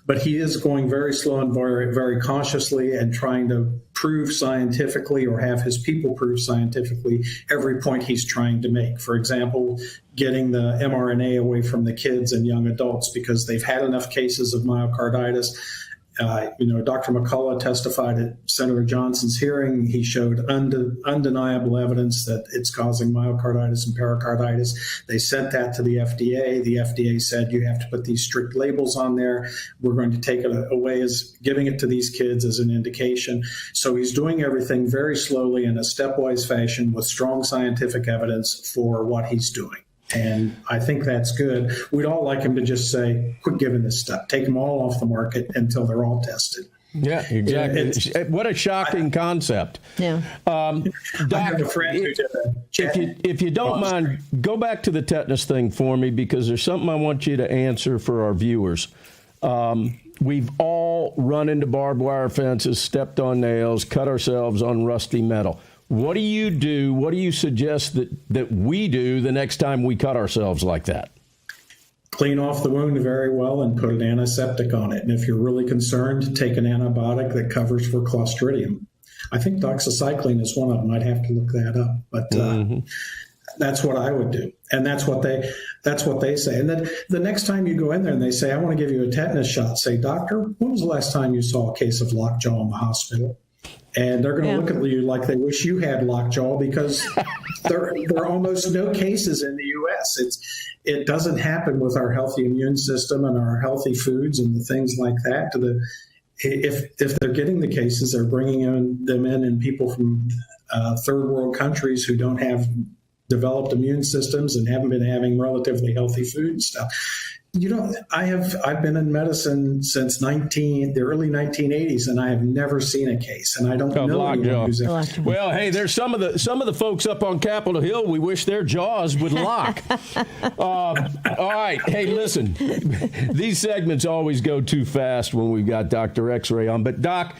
But he is going very slow and very, very cautiously, and trying to prove scientifically, or have his people prove scientifically, every point he's trying to make. For example, getting the mRNA away from the kids and young adults, because they've had enough cases of myocarditis. Dr. McCullough testified at Senator Johnson's hearing. He showed undeniable evidence that it's causing myocarditis and pericarditis. They sent that to the FDA. The FDA said, you have to put these strict labels on there. We're going to take it away as giving it to these kids as an indication. So he's doing everything very slowly in a stepwise fashion with strong scientific evidence for what he's doing. And I think that's good. We'd all like him to just say, quit giving this stuff. Take them all off the market until they're all tested. Yeah, exactly. What a shocking concept. Yeah. Doc, I have a friend who did that. If you don't mind, go back to the tetanus thing for me, because there's something I want you to answer for our viewers. We've all run into barbed wire fences, stepped on nails, cut ourselves on rusty metal. What do you do? What do you suggest that we do the next time we cut ourselves like that? Clean off the wound very well and put an antiseptic on it. And if you're really concerned, take an antibiotic that covers for Clostridium. I think doxycycline is one of them. I'd have to look that up, but that's what I would do. And that's what they say. And then the next time you go in there and they say, I want to give you a tetanus shot, say, doctor, when was the last time you saw a case of lockjaw in the hospital? And they're going to look at you like they wish you had lockjaw, because there are almost no cases in the U.S. It doesn't happen with our healthy immune system and our healthy foods and the things like that. If they're getting the cases, they're bringing them in people from third world countries who don't have developed immune systems and haven't been having relatively healthy food and stuff. I've been in medicine since the early 1980s, and I have never seen a case, and I don't know anyone who's ever. Well, hey, there's some of the folks up on Capitol Hill. We wish their jaws would lock. All right, hey, listen, these segments always go too fast when we've got Dr. X-Ray on, but Doc,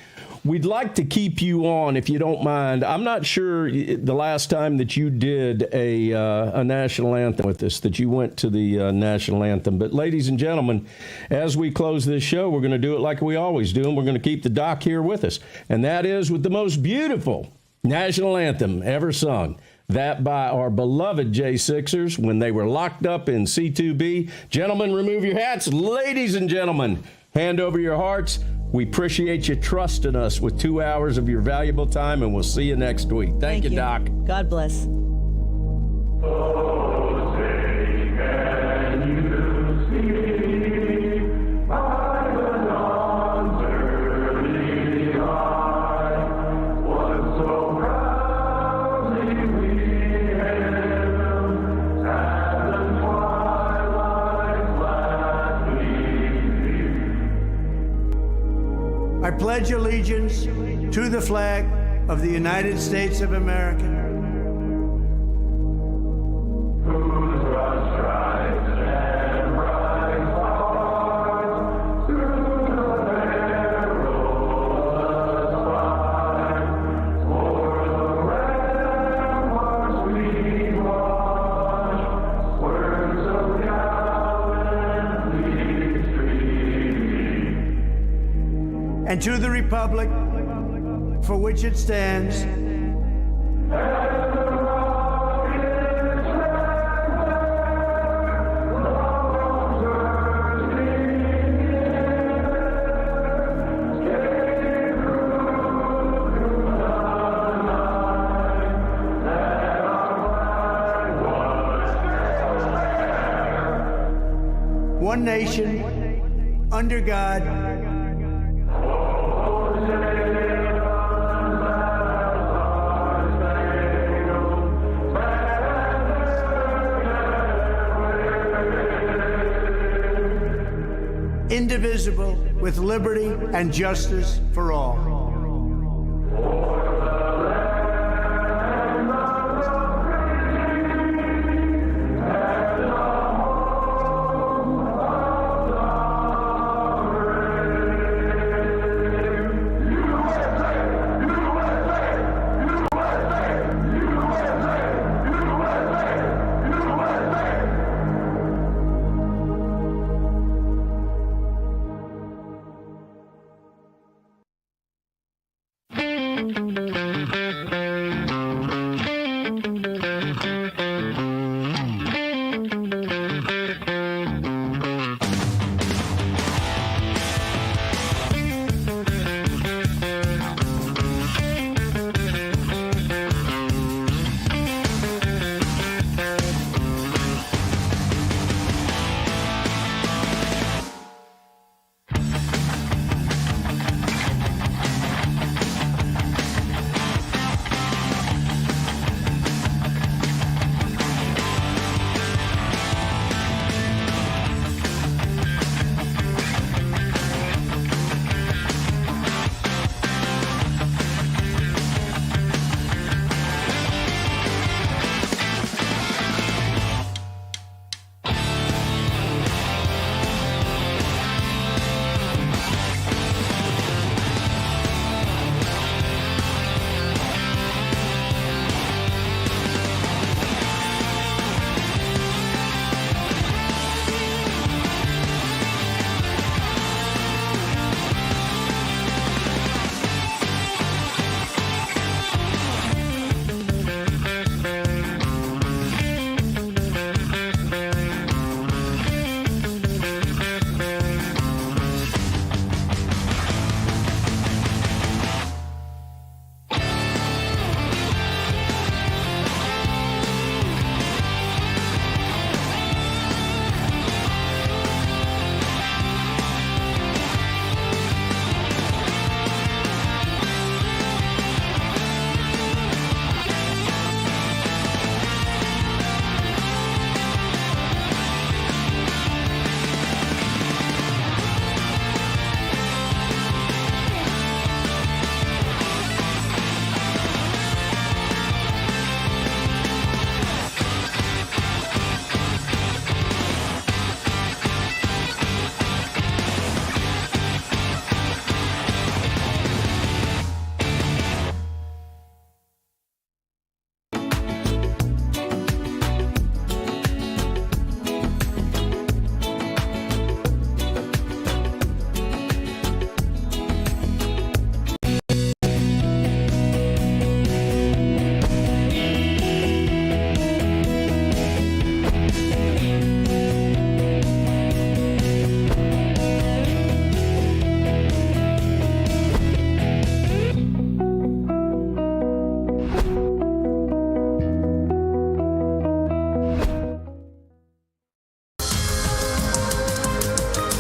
we'd like to keep you on, if you don't mind. I'm not sure the last time that you did a national anthem with us, that you went to the national anthem. But ladies and gentlemen, as we close this show, we're going to do it like we always do, and we're going to keep the doc here with us. And that is with the most beautiful national anthem ever sung. That by our beloved J6ers when they were locked up in C2B. Gentlemen, remove your hats. Ladies and gentlemen, hand over your hearts. We appreciate you trusting us with 2 hours of your valuable time, and we'll see you next week. Thank you, Doc. God bless. I pledge allegiance to the flag of the United States of America and to the republic for which it stands. One nation, under God, indivisible, with liberty and justice for all.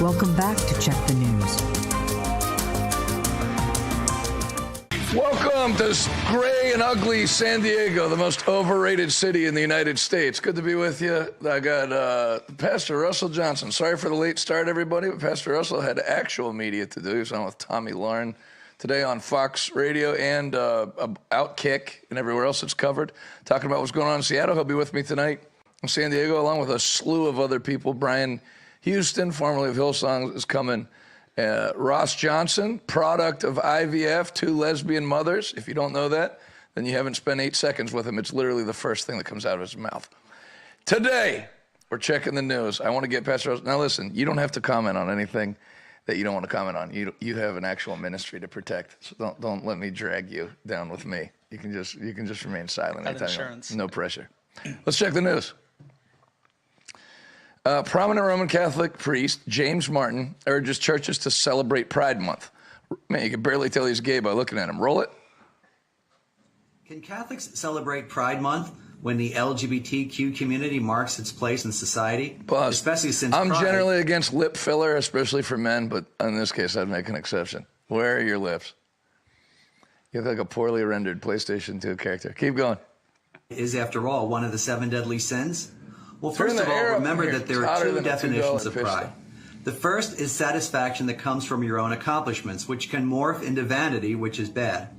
Welcome back to Check the News. Welcome to gray and ugly San Diego, the most overrated city in the United States. Good to be with you. I got Pastor Russell Johnson. Sorry for the late start, everybody, but Pastor Russell had actual media to do. He was on with Tommy Lauren today on Fox Radio and Outkick and everywhere else it's covered, talking about what's going on in Seattle. He'll be with me tonight in San Diego, along with a slew of other people. Brian Houston, formerly of Hillsong, is coming. Ross Johnson, product of IVF, 2 lesbian mothers. If you don't know that, then you haven't spent 8 seconds with him. It's literally the first thing that comes out of his mouth. Today, we're checking the news. I want to get Pastor Ross. Now listen, you don't have to comment on anything that you don't want to comment on. You have an actual ministry to protect. So don't let me drag you down with me. You can just remain silent. Got insurance. No pressure. Let's check the news. Prominent Roman Catholic priest James Martin urges churches to celebrate Pride Month. Man, you can barely tell he's gay by looking at him. Roll it. Can Catholics celebrate Pride Month when the LGBTQ community marks its place in society? Plus, especially since I'm Pride... generally against lip filler, especially for men, but in this case, I'd make an exception. Where are your lips? You look like a poorly rendered PlayStation 2 character. Keep going. Is, after all, one of the 7 deadly sins? Well, Turn first of the air all, up remember here. that there It's are hotter 2 than a definitions $2 of fish pride. stick. The first is satisfaction that comes from your own accomplishments, which can morph into vanity, which is bad.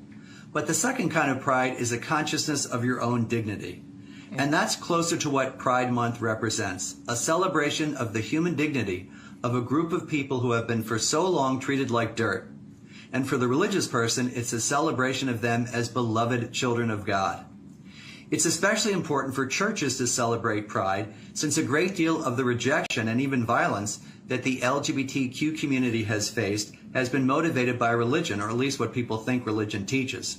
But the second kind of pride is a consciousness of your own dignity. And that's closer to what Pride Month represents, a celebration of the human dignity of a group of people who have been for so long treated like dirt. And for the religious person, it's a celebration of them as beloved children of God. It's especially important for churches to celebrate Pride, since a great deal of the rejection and even violence that the LGBTQ community has faced has been motivated by religion, or at least what people think religion teaches.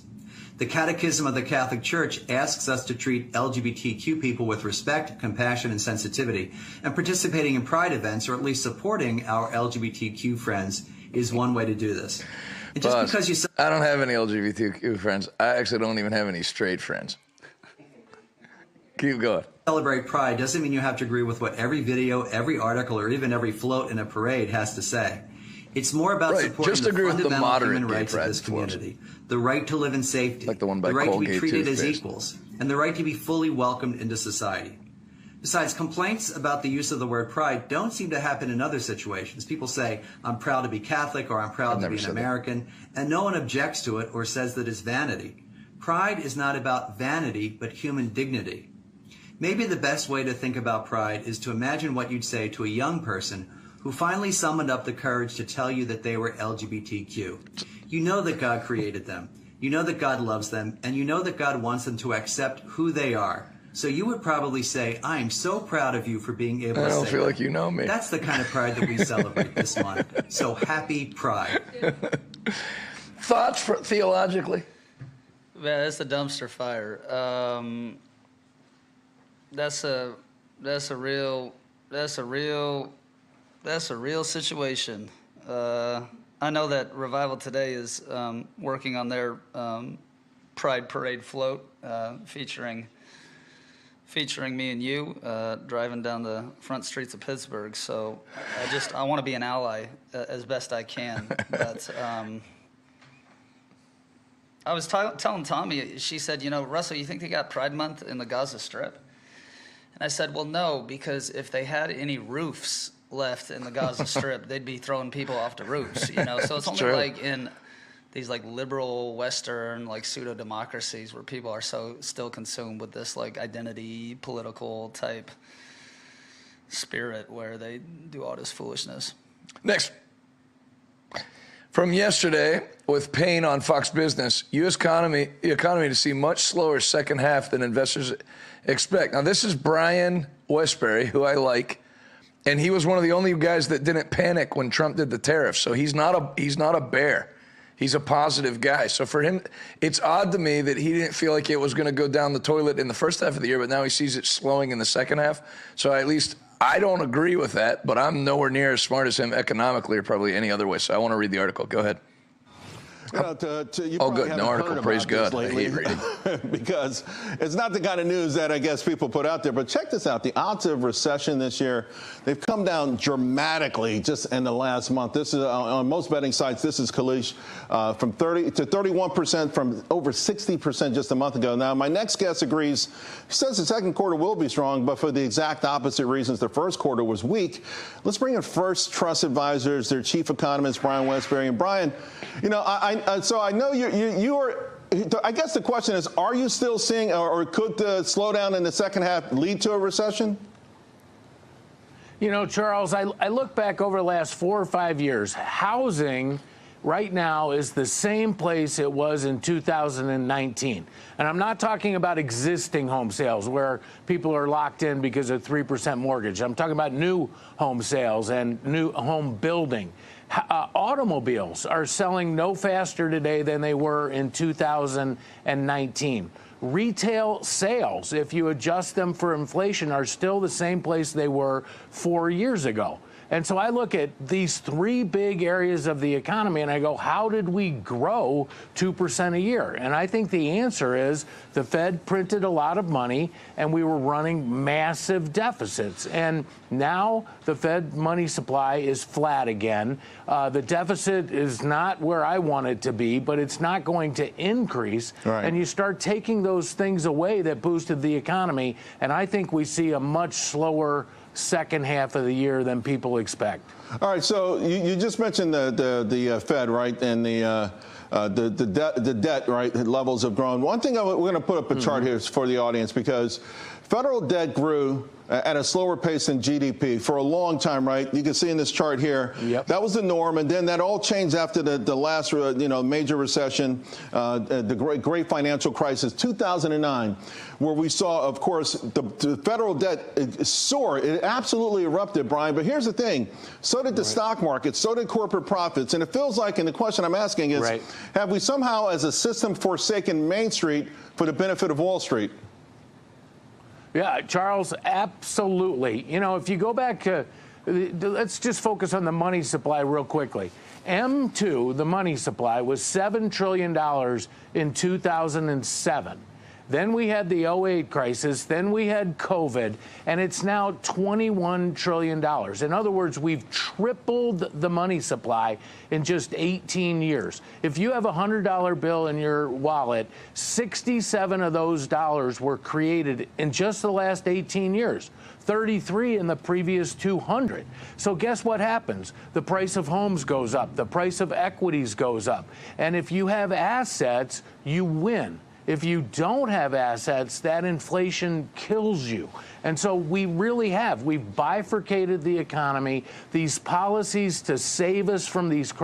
The Catechism of the Catholic Church asks us to treat LGBTQ people with respect, compassion, and sensitivity, and participating in Pride events, or at least supporting our LGBTQ friends, is one way to do this. And just Boss, because you I don't have any LGBTQ friends. I actually don't even have any straight friends. Keep going. Celebrate Pride doesn't mean you have to agree with what every video, every article, or even every float in a parade has to say. It's more about supporting just the agree with the fundamental moderate human gay rights of pride this community, the right to live in safety, like the one by right to be Colgate treated as toothpaste. equals, and the right to be fully welcomed into society. Besides, complaints about the use of the word pride don't seem to happen in other situations. People say, I'm proud to be Catholic, or I'm proud to be an American, and no one objects to it or says that it's vanity. Pride is not about vanity, but human dignity. Maybe the best way to think about pride is to imagine what you'd say to a young person who finally summoned up the courage to tell you that they were LGBTQ. You know that God created them, you know that God loves them, and you know that God wants them to accept who they are. So you would probably say, I am so proud of you for being able to say that. I don't feel like you know me. That's the kind of pride that we celebrate this month. So happy Pride. Thoughts theologically? Man, that's a dumpster fire. That's a real situation. I know that Revival Today is working on their Pride Parade float, featuring me and you driving down the front streets of Pittsburgh. So I want to be an ally as best I can. But I was telling Tommy, she said, Russell, you think they got Pride Month in the Gaza Strip? And I said, well, no, because if they had any roofs left in the Gaza Strip, they'd be throwing people off the roofs, So it's only true. like in these like liberal Western like pseudo democracies where people are so still consumed with this like identity political type spirit where they do all this foolishness. Next. From yesterday, with Payne on Fox Business, U.S. economy to see much slower second half than investors expect. Now, this is Brian Westbury, who I like, and he was one of the only guys that didn't panic when Trump did the tariffs. So he's not a bear. He's a positive guy. So for him, it's odd to me that he didn't feel like it was going to go down the toilet in the first half of the year, but now he sees it slowing in the second half. So at least I don't agree with that, but I'm nowhere near as smart as him economically or probably any other way. So I want to read the article. Go ahead. You Good. No article. Praise God. I hate reading. Because it's not the kind of news that I guess people put out there. But check this out. The odds of recession this year, they've come down dramatically just in the last month. This is on most betting sites. This is Kalish from 30 to 31% from over 60% just a month ago. Now, my next guest agrees. He says the second quarter will be strong, but for the exact opposite reasons. The first quarter was weak. Let's bring in First Trust Advisors, their chief economist, Brian Westbury. And Brian, so I know you are. I guess the question is, are you still seeing, or could the slowdown in the second half lead to a recession? Charles, I look back over the last 4 or 5 years. Housing right now is the same place it was in 2019. And I'm not talking about existing home sales where people are locked in because of 3% mortgage. I'm talking about new home sales and new home building. Automobiles are selling no faster today than they were in 2019. Retail sales, if you adjust them for inflation, are still the same place they were 4 years ago. And so I look at these three big areas of the economy and I go, how did we grow 2% a year? And I think the answer is the Fed printed a lot of money and we were running massive deficits. And now the Fed money supply is flat again. The deficit is not where I want it to be, but it's not going to increase. Right. And you start taking those things away that boosted the economy. And I think we see a much slower second half of the year than people expect. All right, so you just mentioned the Fed, right, and the debt, right, levels have grown. One thing we're going to put up a chart here for the audience because federal debt grew at a slower pace than GDP for a long time, right? You can see in this chart here, that was the norm, and then that all changed after the last, major recession, the great financial crisis, 2009, where we saw, of course, the federal debt soar. It absolutely erupted, Brian. But here's the thing: so did the stock market, so did corporate profits, and it feels like, and the question I'm asking is, have we somehow, as a system, forsaken Main Street for the benefit of Wall Street? Yeah, Charles, absolutely. You know, if you go back to, let's just focus on the money supply real quickly. M2, the money supply, was $7 trillion in 2007. Then we had the 08 crisis, then we had COVID, and it's now $21 trillion. In other words, we've tripled the money supply in just 18 years. If you have a $100 bill in your wallet, 67 of those dollars were created in just the last 18 years. 33 in the previous 200. So guess what happens? The price of homes goes up, the price of equities goes up. And if you have assets, you win. If you don't have assets, that inflation kills you. And so we've bifurcated the economy. These policies to save us from these crises